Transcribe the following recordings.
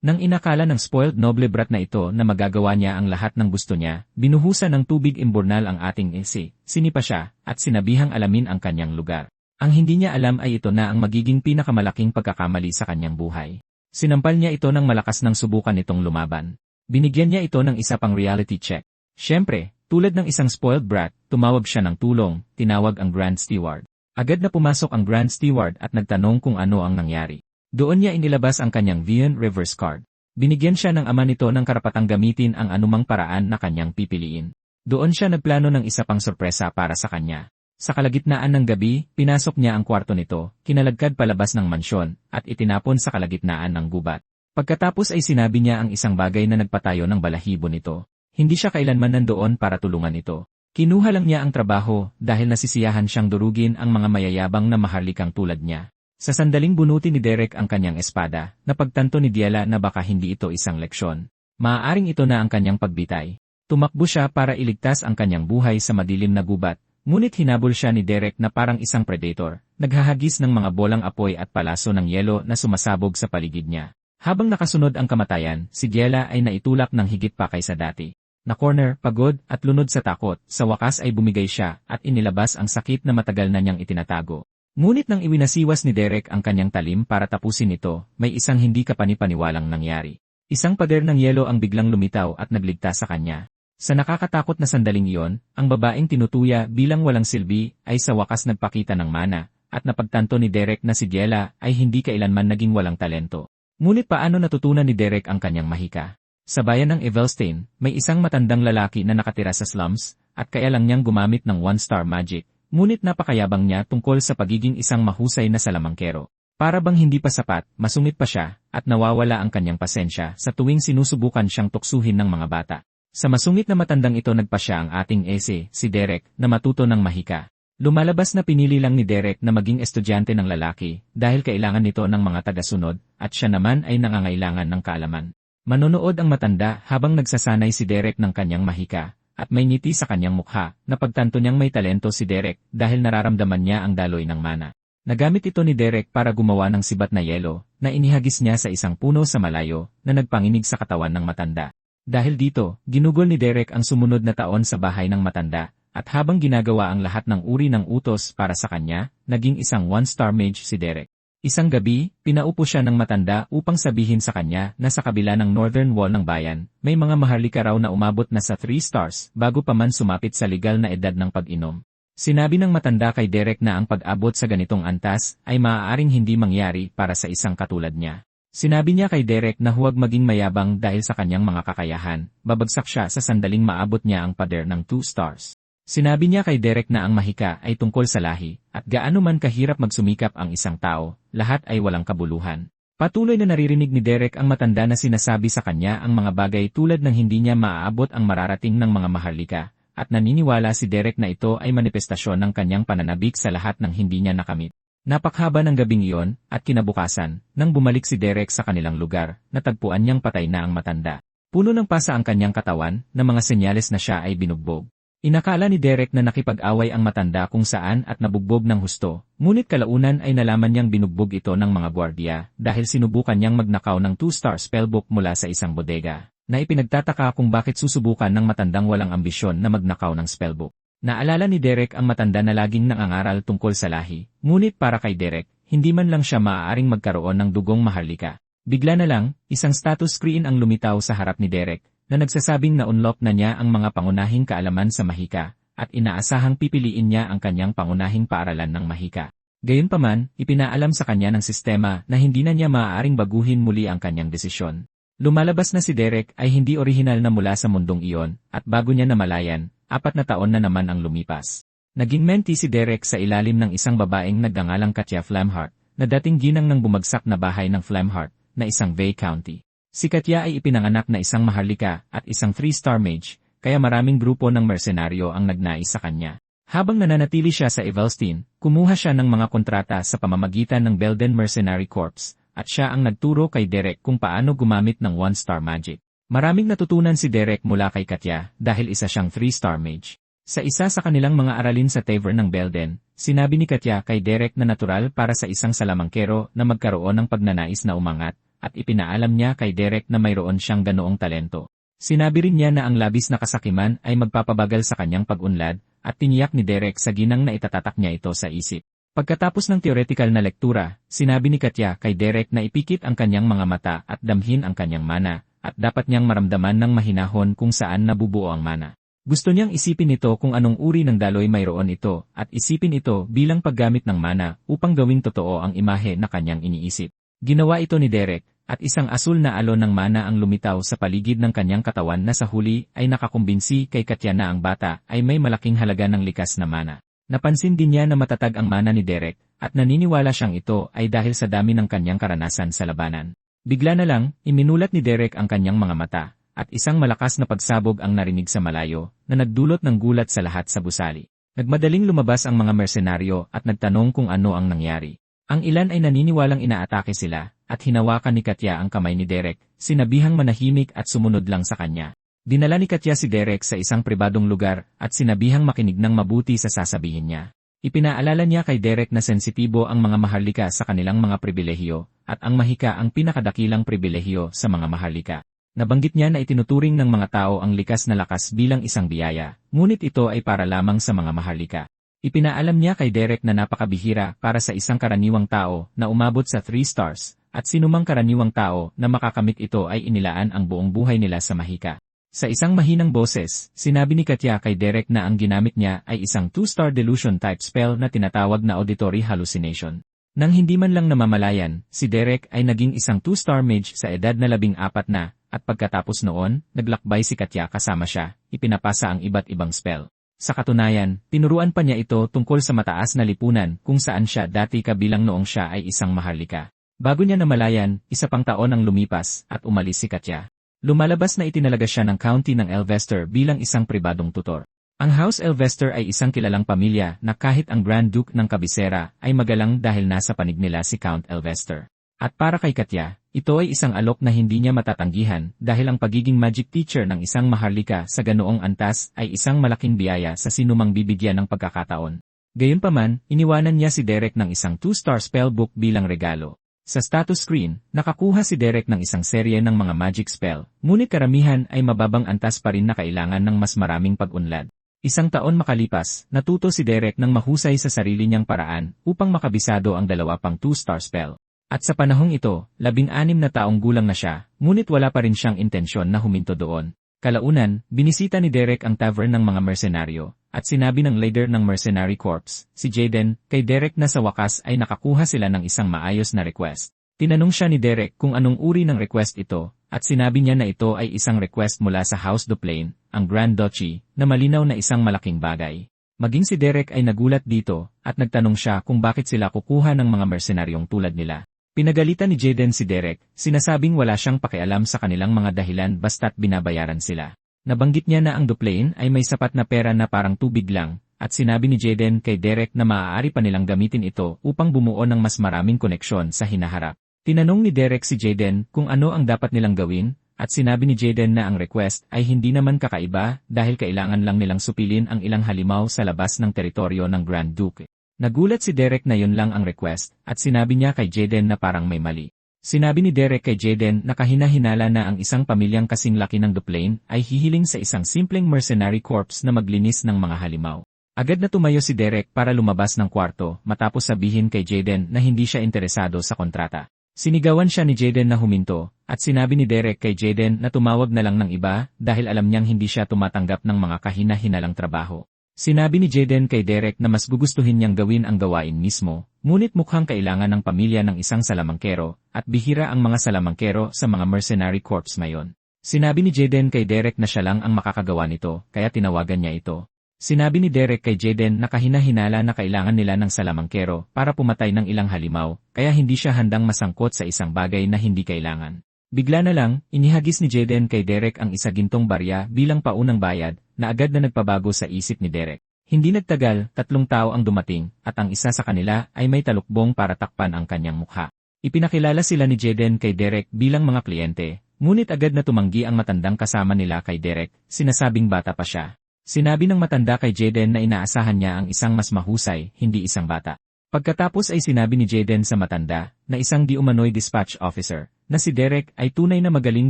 Nang inakala ng spoiled noble brat na ito na magagawa niya ang lahat ng gusto niya, binuhusan ng tubig imburnal ang ating isi, sinipa siya, at sinabihang alamin ang kanyang lugar. Ang hindi niya alam ay ito na ang magiging pinakamalaking pagkakamali sa kanyang buhay. Sinampal niya ito ng malakas nang subukan nitong lumaban. Binigyan niya ito ng isa pang reality check. Siyempre, tulad ng isang spoiled brat, tumawag siya ng tulong, tinawag ang Grand Steward. Agad na pumasok ang Grand Steward at nagtanong kung ano ang nangyari. Doon niya inilabas ang kanyang Vian reverse card. Binigyan siya ng ama nito ng karapatang gamitin ang anumang paraan na kanyang pipiliin. Doon siya nagplano ng isa pang sorpresa para sa kanya. Sa kalagitnaan ng gabi, pinasok niya ang kwarto nito, kinalagkad palabas ng mansyon, at itinapon sa kalagitnaan ng gubat. Pagkatapos ay sinabi niya ang isang bagay na nagpatayo ng balahibo nito. Hindi siya kailanman nandoon para tulungan ito. Kinuha lang niya ang trabaho dahil nasisiyahan siyang durugin ang mga mayayabang na maharlikang tulad niya. Sa sandaling bunuti ni Derek ang kanyang espada, napagtanto ni Diala na baka hindi ito isang leksyon. Maaaring ito na ang kanyang pagbitay. Tumakbo siya para iligtas ang kanyang buhay sa madilim na gubat, ngunit hinabol siya ni Derek na parang isang predator, naghahagis ng mga bolang apoy at palaso ng yelo na sumasabog sa paligid niya. Habang nakasunod ang kamatayan, si Diala ay naitulak ng higit pa kaysa dati. Na-corner, pagod, at lunod sa takot, sa wakas ay bumigay siya at inilabas ang sakit na matagal na niyang itinatago. Ngunit nang iwinasiwas ni Derek ang kanyang talim para tapusin ito, may isang hindi kapanipaniwalang nangyari. Isang pader ng yelo ang biglang lumitaw at nagligtas sa kanya. Sa nakakatakot na sandaling iyon, ang babaeng tinutuya bilang walang silbi ay sa wakas nagpakita ng mana, at napagtanto ni Derek na si Diela ay hindi kailanman naging walang talento. Ngunit paano natutunan ni Derek ang kanyang mahika? Sa bayan ng Evelstein, may isang matandang lalaki na nakatira sa slums, at kaya lang niyang gumamit ng one-star magic. Ngunit napakayabang niya tungkol sa pagiging isang mahusay na salamangkero. Para bang hindi pa sapat, masungit pa siya, at nawawala ang kanyang pasensya sa tuwing sinusubukan siyang tuksuhin ng mga bata. Sa masungit na matandang ito nagpasya ang ating ese, si Derek, na matuto ng mahika. Lumalabas na pinili lang ni Derek na maging estudyante ng lalaki, dahil kailangan nito ng mga tagasunod, at siya naman ay nangangailangan ng kaalaman. Manonood ang matanda habang nagsasanay si Derek ng kanyang mahika. At may ngiti sa kanyang mukha, napagtanto niyang may talento si Derek dahil nararamdaman niya ang daloy ng mana. Nagamit ito ni Derek para gumawa ng sibat na yelo, na inihagis niya sa isang puno sa malayo, na nagpanginig sa katawan ng matanda. Dahil dito, ginugol ni Derek ang sumunod na taon sa bahay ng matanda, at habang ginagawa ang lahat ng uri ng utos para sa kanya, naging isang one-star mage si Derek. Isang gabi, pinaupo siya ng matanda upang sabihin sa kanya na sa kabila ng northern wall ng bayan, may mga maharlika raw na umabot na sa 3 stars bago pa man sumapit sa legal na edad ng pag-inom. Sinabi ng matanda kay Derek na ang pag-abot sa ganitong antas ay maaaring hindi mangyari para sa isang katulad niya. Sinabi niya kay Derek na huwag maging mayabang dahil sa kanyang mga kakayahan, babagsak siya sa sandaling maabot niya ang pader ng 2 stars. Sinabi niya kay Derek na ang mahika ay tungkol sa lahi, at gaano man kahirap magsumikap ang isang tao, lahat ay walang kabuluhan. Patuloy na naririnig ni Derek ang matanda na sinasabi sa kanya ang mga bagay tulad ng hindi niya maaabot ang mararating ng mga maharlika, at naniniwala si Derek na ito ay manifestasyon ng kanyang pananabik sa lahat ng hindi niya nakamit. Napakhaba ng gabing iyon, at kinabukasan, nang bumalik si Derek sa kanilang lugar, natagpuan niyang patay na ang matanda. Puno ng pasa ang kanyang katawan, na mga senyales na siya ay binugbog. Inakala ni Derek na nakipag-away ang matanda kung saan at nabugbog ng husto, ngunit kalaunan ay nalaman niyang binugbog ito ng mga gwardiya dahil sinubukan niyang magnakaw ng 2-star spellbook mula sa isang bodega, na ipinagtataka kung bakit susubukan ng matandang walang ambisyon na magnakaw ng spellbook. Naalala ni Derek ang matanda na laging nangangaral tungkol sa lahi, ngunit para kay Derek, hindi man lang siya maaaring magkaroon ng dugong maharlika. Bigla na lang, isang status screen ang lumitaw sa harap ni Derek, na nagsasabing na-unlock na niya ang mga pangunahing kaalaman sa mahika, at inaasahang pipiliin niya ang kanyang pangunahing paaralan ng mahika. Gayunpaman, ipinaalam sa kanya ng sistema na hindi na niya maaaring baguhin muli ang kanyang desisyon. Lumalabas na si Derek ay hindi orihinal na mula sa mundong iyon, at bago niya namalayan, 4 na taon na naman ang lumipas. Naging mentee si Derek sa ilalim ng isang babaeng nagngangalang Katya Flamheart, na dating ginang ng bumagsak na bahay ng Flamheart, na isang Bay County. Si Katya ay ipinanganak na isang maharlika at isang 3-star mage, kaya maraming grupo ng mersenaryo ang nagnais sa kanya. Habang nananatili siya sa Evelstein, kumuha siya ng mga kontrata sa pamamagitan ng Belden Mercenary Corps, at siya ang nagturo kay Derek kung paano gumamit ng 1-star magic. Maraming natutunan si Derek mula kay Katya dahil isa siyang 3-star mage. Sa isa sa kanilang mga aralin sa tavern ng Belden, sinabi ni Katya kay Derek na natural para sa isang salamangkero na magkaroon ng pagnanais na umangat, at ipinaalam niya kay Derek na mayroon siyang ganoong talento. Sinabi rin niya na ang labis na kasakiman ay magpapabagal sa kanyang pag-unlad, at tiniyak ni Derek sa ginang na itatatak niya ito sa isip. Pagkatapos ng theoretical na lektura, sinabi ni Katya kay Derek na ipikit ang kanyang mga mata at damhin ang kanyang mana, at dapat niyang maramdaman ng mahinahon kung saan nabubuo ang mana. Gusto niyang isipin ito kung anong uri ng daloy mayroon ito, at isipin ito bilang paggamit ng mana upang gawing totoo ang imahe na kanyang iniisip. Ginawa ito ni Derek, at isang asul na alon ng mana ang lumitaw sa paligid ng kanyang katawan na sa huli ay nakakumbinsi kay Katya na ang bata ay may malaking halaga ng likas na mana. Napansin din niya na matatag ang mana ni Derek, at naniniwala siyang ito ay dahil sa dami ng kanyang karanasan sa labanan. Bigla na lang, iminulat ni Derek ang kanyang mga mata, at isang malakas na pagsabog ang narinig sa malayo, na nagdulot ng gulat sa lahat sa gusali. Nagmadaling lumabas ang mga mersenaryo at nagtanong kung ano ang nangyari. Ang ilan ay naniniwalang inaatake sila, at hinawakan ni Katya ang kamay ni Derek, sinabihang manahimik at sumunod lang sa kanya. Dinala ni Katya si Derek sa isang pribadong lugar, at sinabihang makinig ng mabuti sa sasabihin niya. Ipinaalala niya kay Derek na sensitibo ang mga maharlika sa kanilang mga pribilehiyo, at ang mahika ang pinakadakilang pribilehiyo sa mga maharlika. Nabanggit niya na itinuturing ng mga tao ang likas na lakas bilang isang biyaya, ngunit ito ay para lamang sa mga maharlika. Ipinaalam niya kay Derek na napakabihira para sa isang karaniwang tao na umabot sa 3 stars, at sinumang karaniwang tao na makakamit ito ay inilaan ang buong buhay nila sa mahika. Sa isang mahinang boses, sinabi ni Katya kay Derek na ang ginamit niya ay isang 2-star delusion type spell na tinatawag na auditory hallucination. Nang hindi man lang namamalayan, si Derek ay naging isang 2-star mage sa edad na 14 na, at pagkatapos noon, naglakbay si Katya kasama siya, ipinapasa ang iba't ibang spell. Sa katunayan, tinuruan pa niya ito tungkol sa mataas na lipunan kung saan siya dati kabilang noong siya ay isang maharlika. Bago niya namalayan, 1 pang taon ang lumipas at umalis si Katya. Lumalabas na itinalaga siya ng County ng Elvester bilang isang pribadong tutor. Ang House Elvester ay isang kilalang pamilya na kahit ang Grand Duke ng Kabisera ay magalang dahil nasa panig nila si Count Elvester. At para kay Katya, ito ay isang alok na hindi niya matatanggihan dahil ang pagiging magic teacher ng isang maharlika sa ganoong antas ay isang malaking biyaya sa sinumang bibigyan ng pagkakataon. Gayunpaman, iniwanan niya si Derek ng isang 2-star spellbook bilang regalo. Sa status screen, nakakuha si Derek ng isang serye ng mga magic spell, ngunit karamihan ay mababang antas pa rin na kailangan ng mas maraming pag-unlad. 1 taon makalipas, natuto si Derek ng mahusay sa sarili niyang paraan upang makabisado ang 2 pang 2-star spell. At sa panahong ito, 16 na taong gulang na siya, ngunit wala pa rin siyang intensyon na huminto doon. Kalaunan, binisita ni Derek ang tavern ng mga mersenaryo, at sinabi ng leader ng Mercenary Corps, si Jaden, kay Derek na sa wakas ay nakakuha sila ng isang maayos na request. Tinanong siya ni Derek kung anong uri ng request ito, at sinabi niya na ito ay isang request mula sa House Duplain, ang Grand Duchy, na malinaw na isang malaking bagay. Maging si Derek ay nagulat dito, at nagtanong siya kung bakit sila kukuha ng mga mersenaryong tulad nila. Pinagalitan ni Jaden si Derek, sinasabing wala siyang pakialam sa kanilang mga dahilan basta't binabayaran sila. Nabanggit niya na ang Duplain ay may sapat na pera na parang tubig lang, at sinabi ni Jaden kay Derek na maaari pa nilang gamitin ito upang bumuo ng mas maraming koneksyon sa hinaharap. Tinanong ni Derek si Jaden kung ano ang dapat nilang gawin, at sinabi ni Jaden na ang request ay hindi naman kakaiba dahil kailangan lang nilang supilin ang ilang halimaw sa labas ng teritoryo ng Grand Duke. Nagulat si Derek na yun lang ang request, at sinabi niya kay Jaden na parang may mali. Sinabi ni Derek kay Jaden na kahina-hinala na ang isang pamilyang kasing laki ng Duplain ay hihiling sa isang simpleng mercenary corps na maglinis ng mga halimaw. Agad na tumayo si Derek para lumabas ng kwarto matapos sabihin kay Jaden na hindi siya interesado sa kontrata. Sinigawan siya ni Jaden na huminto, at sinabi ni Derek kay Jaden na tumawag na lang ng iba dahil alam niyang hindi siya tumatanggap ng mga kahina-hinalang trabaho. Sinabi ni Jaden kay Derek na mas gugustuhin niyang gawin ang gawain mismo, ngunit mukhang kailangan ng pamilya ng isang salamangkero, at bihira ang mga salamangkero sa mga mercenary corps ngayon. Sinabi ni Jaden kay Derek na siya lang ang makakagawa nito, kaya tinawagan niya ito. Sinabi ni Derek kay Jaden na kahina-hinala na kailangan nila ng salamangkero para pumatay ng ilang halimaw, kaya hindi siya handang masangkot sa isang bagay na hindi kailangan. Bigla na lang, inihagis ni Jaden kay Derek ang isa gintong barya bilang paunang bayad, na agad na nagpabago sa isip ni Derek. Hindi nagtagal, 3 tao ang dumating, at ang isa sa kanila ay may talukbong para takpan ang kanyang mukha. Ipinakilala sila ni Jaden kay Derek bilang mga kliyente, ngunit agad na tumanggi ang matandang kasama nila kay Derek, sinasabing bata pa siya. Sinabi ng matanda kay Jaden na inaasahan niya ang isang mas mahusay, hindi isang bata. Pagkatapos ay sinabi ni Jaden sa matanda, na isang di umano'y dispatch officer, na si Derek ay tunay na magaling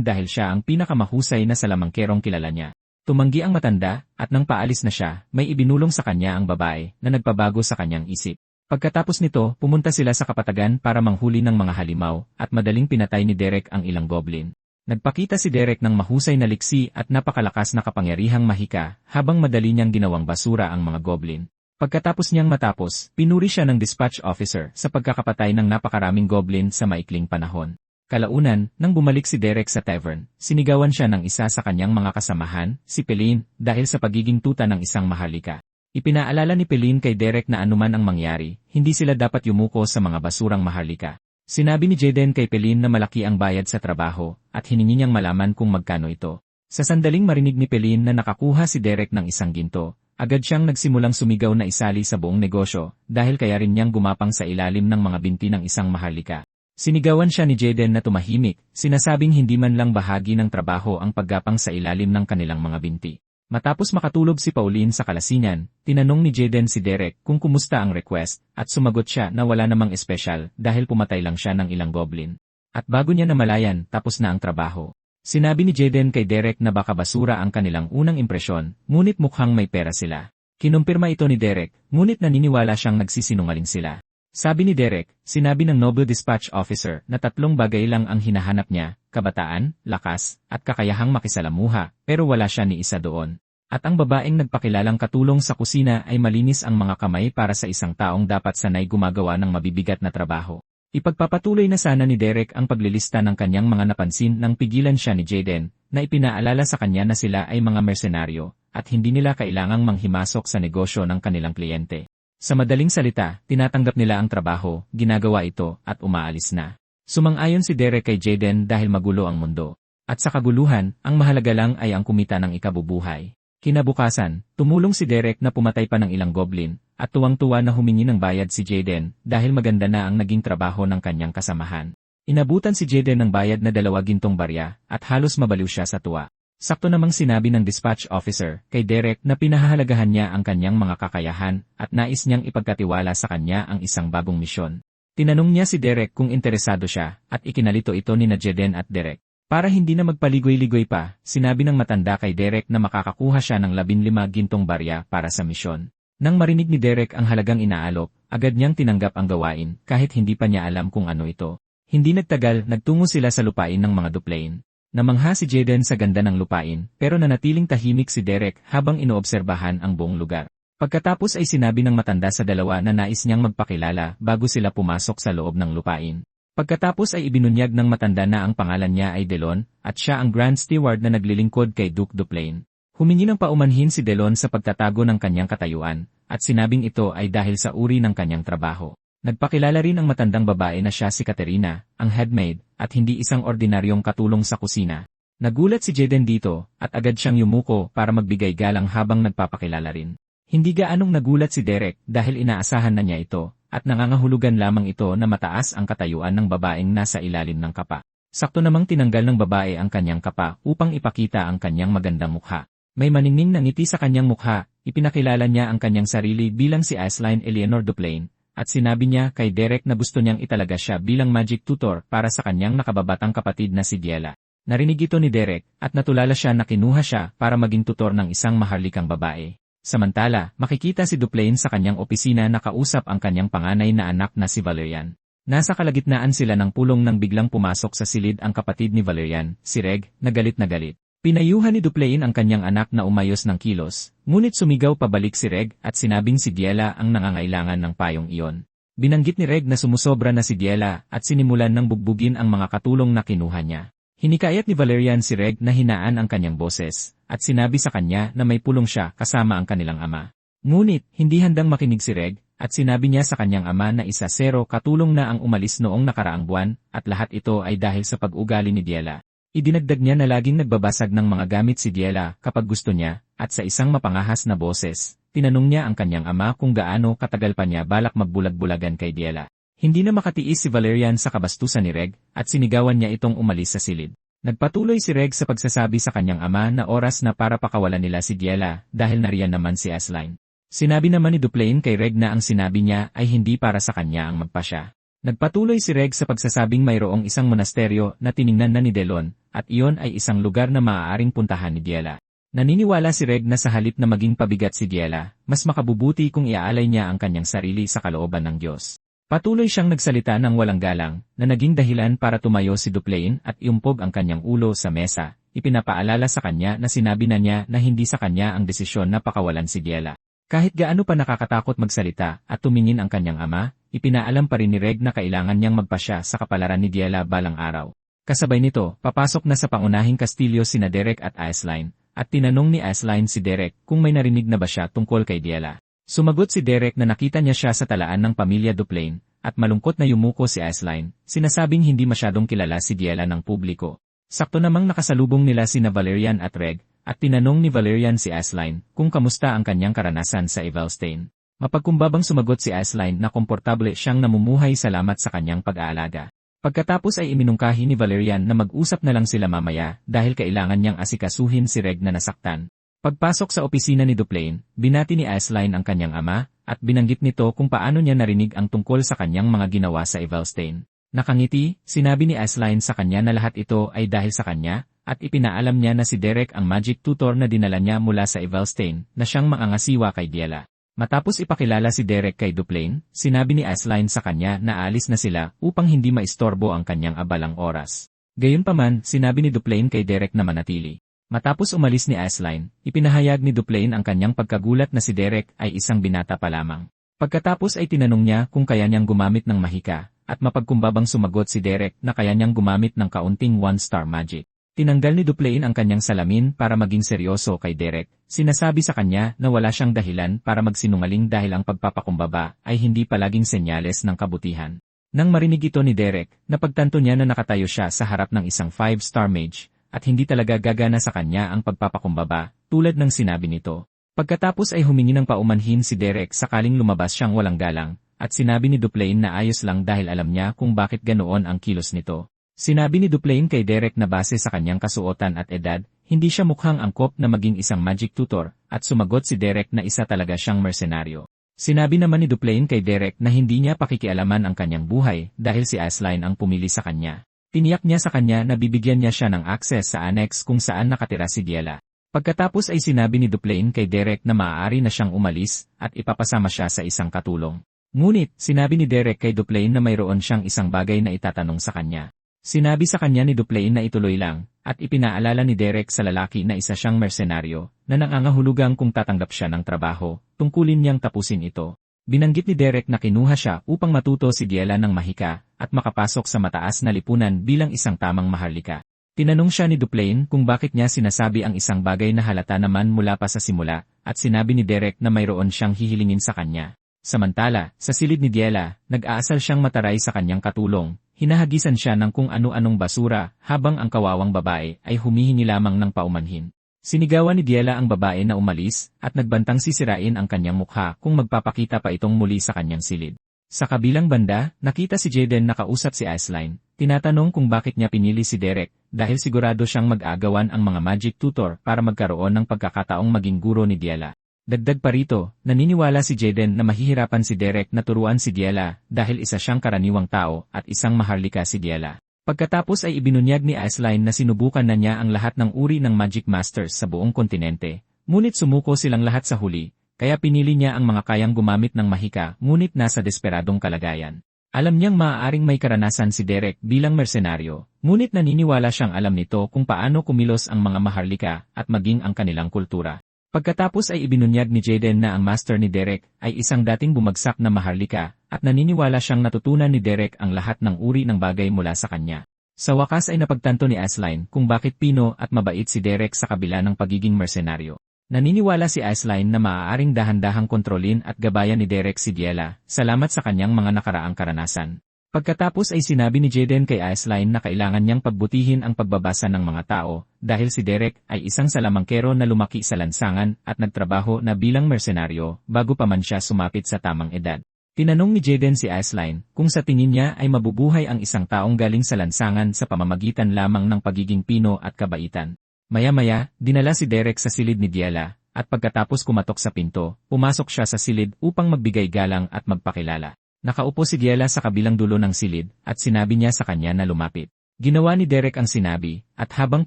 dahil siya ang pinakamahusay na salamangkerong kilala niya. Tumanggi ang matanda, at nang paalis na siya, may ibinulong sa kanya ang babae na nagpabago sa kanyang isip. Pagkatapos nito, pumunta sila sa kapatagan para manghuli ng mga halimaw, at madaling pinatay ni Derek ang ilang goblin. Nagpakita si Derek ng mahusay na liksi at napakalakas na kapangyarihang mahika, habang madali niyang ginawang basura ang mga goblin. Pagkatapos niyang matapos, pinuri siya ng dispatch officer sa pagkakapatay ng napakaraming goblin sa maikling panahon. Kalaunan, nang bumalik si Derek sa tavern, sinigawan siya ng isa sa kanyang mga kasamahan, si Peline, dahil sa pagiging tuta ng isang maharlika. Ipinaalala ni Peline kay Derek na anuman ang mangyari, hindi sila dapat yumuko sa mga basurang maharlika. Sinabi ni Jaden kay Peline na malaki ang bayad sa trabaho, at hiningi niyang malaman kung magkano ito. Sa sandaling marinig ni Peline na nakakuha si Derek ng isang ginto, agad siyang nagsimulang sumigaw na isali sa buong negosyo, dahil kaya rin niyang gumapang sa ilalim ng mga binti ng isang maharlika. Sinigawan siya ni Jaden na tumahimik, sinasabing hindi man lang bahagi ng trabaho ang paggapang sa ilalim ng kanilang mga binti. Matapos makatulog si Pauline sa kalasingan, tinanong ni Jaden si Derek kung kumusta ang request, at sumagot siya na wala namang espesyal dahil pumatay lang siya ng ilang goblin. At bago niya namalayan, tapos na ang trabaho. Sinabi ni Jaden kay Derek na baka basura ang kanilang unang impresyon, ngunit mukhang may pera sila. Kinumpirma ito ni Derek, ngunit naniniwala siyang nagsisinungaling sila. Sabi ni Derek, sinabi ng Noble Dispatch Officer na 3 bagay lang ang hinahanap niya, kabataan, lakas, at kakayahang makisalamuha, pero wala siya ni isa doon. At ang babaeng nagpakilalang katulong sa kusina ay malinis ang mga kamay para sa isang taong dapat sanay gumagawa ng mabibigat na trabaho. Ipagpapatuloy na sana ni Derek ang paglilista ng kanyang mga napansin nang pigilan siya ni Jaden, na ipinaalala sa kanya na sila ay mga mersenaryo, at hindi nila kailangang manghimasok sa negosyo ng kanilang kliyente. Sa madaling salita, tinatanggap nila ang trabaho, ginagawa ito, at umaalis na. Sumang-ayon si Derek kay Jaden dahil magulo ang mundo. At sa kaguluhan, ang mahalaga lang ay ang kumita ng ikabubuhay. Kinabukasan, tumulong si Derek na pumatay pa ng ilang goblin, at tuwang-tuwa na humingi ng bayad si Jaden dahil maganda na ang naging trabaho ng kanyang kasamahan. Inabutan si Jaden ng bayad na 2 gintong barya, at halos mabaliw siya sa tuwa. Sakto namang sinabi ng dispatch officer kay Derek na pinahahalagahan niya ang kanyang mga kakayahan at nais niyang ipagkatiwala sa kanya ang isang bagong misyon. Tinanong niya si Derek kung interesado siya at ikinalito ito ni Jaden at Derek. Para hindi na magpaligoy-ligoy pa, sinabi ng matanda kay Derek na makakakuha siya ng 15 gintong barya para sa misyon. Nang marinig ni Derek ang halagang inaalok, agad niyang tinanggap ang gawain kahit hindi pa niya alam kung ano ito. Hindi nagtagal, nagtungo sila sa lupain ng mga Duplain. Namangha si Jaden sa ganda ng lupain, pero nanatiling tahimik si Derek habang inoobserbahan ang buong lugar. Pagkatapos ay sinabi ng matanda sa dalawa na nais niyang magpakilala bago sila pumasok sa loob ng lupain. Pagkatapos ay ibinunyag ng matanda na ang pangalan niya ay Delon, at siya ang Grand Steward na naglilingkod kay Duke Duplain. Humingi ng paumanhin si Delon sa pagtatago ng kanyang katayuan, at sinabing ito ay dahil sa uri ng kanyang trabaho. Nagpakilala rin ang matandang babae na siya si Katerina, ang headmaid, at hindi isang ordinaryong katulong sa kusina. Nagulat si Jaden dito, at agad siyang yumuko para magbigay galang habang nagpapakilala rin. Hindi gaanong nagulat si Derek dahil inaasahan na niya ito, at nangangahulugan lamang ito na mataas ang katayuan ng babaeng nasa ilalim ng kapa. Sakto namang tinanggal ng babae ang kanyang kapa upang ipakita ang kanyang magandang mukha. May maningning na ngiti sa kanyang mukha, ipinakilala niya ang kanyang sarili bilang si Aisline Eleanor Duplain. At sinabi niya kay Derek na gusto niyang italaga siya bilang magic tutor para sa kanyang nakababatang kapatid na si Diela. Narinig ito ni Derek at natulala siya na kinuha siya para maging tutor ng isang maharlikang babae. Samantala, makikita si Duplain sa kanyang opisina na kausap ang kanyang panganay na anak na si Valerian. Nasa kalagitnaan sila ng pulong nang biglang pumasok sa silid ang kapatid ni Valerian, si Reg, na galit na galit. Pinayuhan ni Duplain ang kanyang anak na umayos ng kilos, ngunit sumigaw pabalik si Reg at sinabing si Diela ang nangangailangan ng payong iyon. Binanggit ni Reg na sumusobra na si Diela at sinimulan ng bugbugin ang mga katulong na kinuha niya. Hinikayat ni Valerian si Reg na hinaan ang kanyang boses, at sinabi sa kanya na may pulong siya kasama ang kanilang ama. Ngunit, hindi handang makinig si Reg, at sinabi niya sa kanyang ama na 1-0 katulong na ang umalis noong nakaraang buwan, at lahat ito ay dahil sa pag-ugali ni Diela. Idinagdag niya na laging nagbabasag ng mga gamit si Diela kapag gusto niya, at sa isang mapangahas na boses, tinanong niya ang kanyang ama kung gaano katagal pa niya balak magbulag-bulagan kay Diela. Hindi na makatiis si Valerian sa kabastusan ni Reg, at sinigawan niya itong umalis sa silid. Nagpatuloy si Reg sa pagsasabi sa kanyang ama na oras na para pakawalan nila si Diela dahil nariyan naman si Aisline. Sinabi naman ni Duplain kay Reg na ang sinabi niya ay hindi para sa kanya ang magpasya. Nagpatuloy si Reg sa pagsasabing mayroong isang monasteryo na tiningnan na ni Delon, at iyon ay isang lugar na maaaring puntahan ni Diela. Naniniwala si Reg na sa halip na maging pabigat si Diela, mas makabubuti kung iaalay niya ang kanyang sarili sa kalooban ng Diyos. Patuloy siyang nagsalita ng walang galang, na naging dahilan para tumayo si Duplain at iumpog ang kanyang ulo sa mesa. Ipinapaalala sa kanya na sinabi na niya na hindi sa kanya ang desisyon na pakawalan si Diela. Kahit gaano pa nakakatakot magsalita at tumingin ang kanyang ama, ipinaalam pa rin ni Reg na kailangan niyang magpasya sa kapalaran ni Diela balang araw. Kasabay nito, papasok na sa pangunahing kastilyo sina Derek at Aisline, at tinanong ni Aisline si Derek kung may narinig na ba siya tungkol kay Diela. Sumagot si Derek na nakita niya siya sa talaan ng pamilya Duplain, at malungkot na yumuko si Aisline, sinasabing hindi masyadong kilala si Diela ng publiko. Sakto namang nakasalubong nila sina Valerian at Reg, at tinanong ni Valerian si Aisline kung kamusta ang kanyang karanasan sa Evelstein. Mapagkumbabang sumagot si Aisline na komportable siyang namumuhay salamat sa kanyang pag-aalaga. Pagkatapos ay iminungkahi ni Valerian na mag-usap na lang sila mamaya dahil kailangan niyang asikasuhin si Reg na nasaktan. Pagpasok sa opisina ni Duplain, binati ni Aisline ang kanyang ama, at binanggit nito kung paano niya narinig ang tungkol sa kanyang mga ginawa sa Evelstein. Nakangiti, sinabi ni Aisline sa kanya na lahat ito ay dahil sa kanya, at ipinaalam niya na si Derek ang magic tutor na dinala niya mula sa Evelstein na siyang maangasiwa kay Diela. Matapos ipakilala si Derek kay Duplain, sinabi ni Aisline sa kanya na aalis na sila upang hindi maistorbo ang kanyang abalang oras. Gayunpaman, sinabi ni Duplain kay Derek na manatili. Matapos umalis ni Aisline, ipinahayag ni Duplain ang kanyang pagkagulat na si Derek ay isang binata pa lamang. Pagkatapos ay tinanong niya kung kaya niyang gumamit ng mahika, at mapagkumbabang sumagot si Derek na kaya niyang gumamit ng kaunting one-star magic. Tinanggal ni Duplain ang kanyang salamin para maging seryoso kay Derek. Sinasabi sa kanya na wala siyang dahilan para magsinungaling dahil ang pagpapakumbaba ay hindi palaging senyales ng kabutihan. Nang marinig ito ni Derek, napagtanto niya na nakatayo siya sa harap ng isang 5-star mage, at hindi talaga gagana sa kanya ang pagpapakumbaba, tulad ng sinabi nito. Pagkatapos ay humingi ng paumanhin si Derek sakaling lumabas siyang walang galang, at sinabi ni Duplain na ayos lang dahil alam niya kung bakit ganoon ang kilos nito. Sinabi ni Duplain kay Derek na base sa kanyang kasuotan at edad, hindi siya mukhang angkop na maging isang magic tutor, at sumagot si Derek na isa talaga siyang mersenaryo. Sinabi naman ni Duplain kay Derek na hindi niya pakikialaman ang kanyang buhay dahil si Aisline ang pumili sa kanya. Tiniyak niya sa kanya na bibigyan niya siya ng access sa annex kung saan nakatira si Diela. Pagkatapos ay sinabi ni Duplain kay Derek na maaari na siyang umalis at ipapasama siya sa isang katulong. Ngunit, sinabi ni Derek kay Duplain na mayroon siyang isang bagay na itatanong sa kanya. Sinabi sa kanya ni Duplain na ituloy lang, at ipinaalala ni Derek sa lalaki na isa siyang mersenaryo, na nangangahulugang kung tatanggap siya ng trabaho, tungkulin niyang tapusin ito. Binanggit ni Derek na kinuha siya upang matuto si Diela ng mahika, at makapasok sa mataas na lipunan bilang isang tamang maharlika. Tinanong siya ni Duplain kung bakit niya sinasabi ang isang bagay na halata naman mula pa sa simula, at sinabi ni Derek na mayroon siyang hihilingin sa kanya. Samantala, sa silid ni Diela, nag-aasal siyang mataray sa kanyang katulong. Hinahagisan siya ng kung ano-anong basura, habang ang kawawang babae ay humihingi lamang ng paumanhin. Sinigawan ni Diela ang babae na umalis, at nagbantang sisirain ang kanyang mukha kung magpapakita pa itong muli sa kanyang silid. Sa kabilang banda, nakita si Jaden na kausap si Aisline. Tinatanong kung bakit niya pinili si Derek, dahil sigurado siyang mag-aagawan ang mga magic tutor para magkaroon ng pagkakataong maging guro ni Diela. Dagdag pa rito, naniniwala si Jaden na mahihirapan si Derek na turuan si Diela dahil isa siyang karaniwang tao at isang maharlika si Diela. Pagkatapos ay ibinunyag ni Aisline na sinubukan na niya ang lahat ng uri ng Magic Masters sa buong kontinente, ngunit sumuko silang lahat sa huli, kaya pinili niya ang mga kayang gumamit ng mahika ngunit nasa desperadong kalagayan. Alam niyang maaaring may karanasan si Derek bilang mersenaryo, ngunit naniniwala siyang alam nito kung paano kumilos ang mga maharlika at maging ang kanilang kultura. Pagkatapos ay ibinunyag ni Jaden na ang master ni Derek ay isang dating bumagsak na maharlika at naniniwala siyang natutunan ni Derek ang lahat ng uri ng bagay mula sa kanya. Sa wakas ay napagtanto ni Aisline kung bakit pino at mabait si Derek sa kabila ng pagiging mersenaryo. Naniniwala si Aisline na maaaring dahan-dahang kontrolin at gabayan ni Derek si Diela salamat sa kanyang mga nakaraang karanasan. Pagkatapos ay sinabi ni Jaden kay Aisline na kailangan niyang pagbutihin ang pagbabasa ng mga tao dahil si Derek ay isang salamangkero na lumaki sa lansangan at nagtrabaho na bilang mersenaryo bago pa man siya sumapit sa tamang edad. Tinanong ni Jaden si Aisline kung sa tingin niya ay mabubuhay ang isang taong galing sa lansangan sa pamamagitan lamang ng pagiging pino at kabaitan. Maya-maya, dinala si Derek sa silid ni Diela at pagkatapos kumatok sa pinto, pumasok siya sa silid upang magbigay galang at magpakilala. Nakaupo si Diela sa kabilang dulo ng silid at sinabi niya sa kanya na lumapit. Ginawa ni Derek ang sinabi, at habang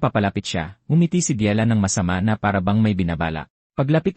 papalapit siya, ngumiti si Diela ng masama na para bang may binabala. Paglapit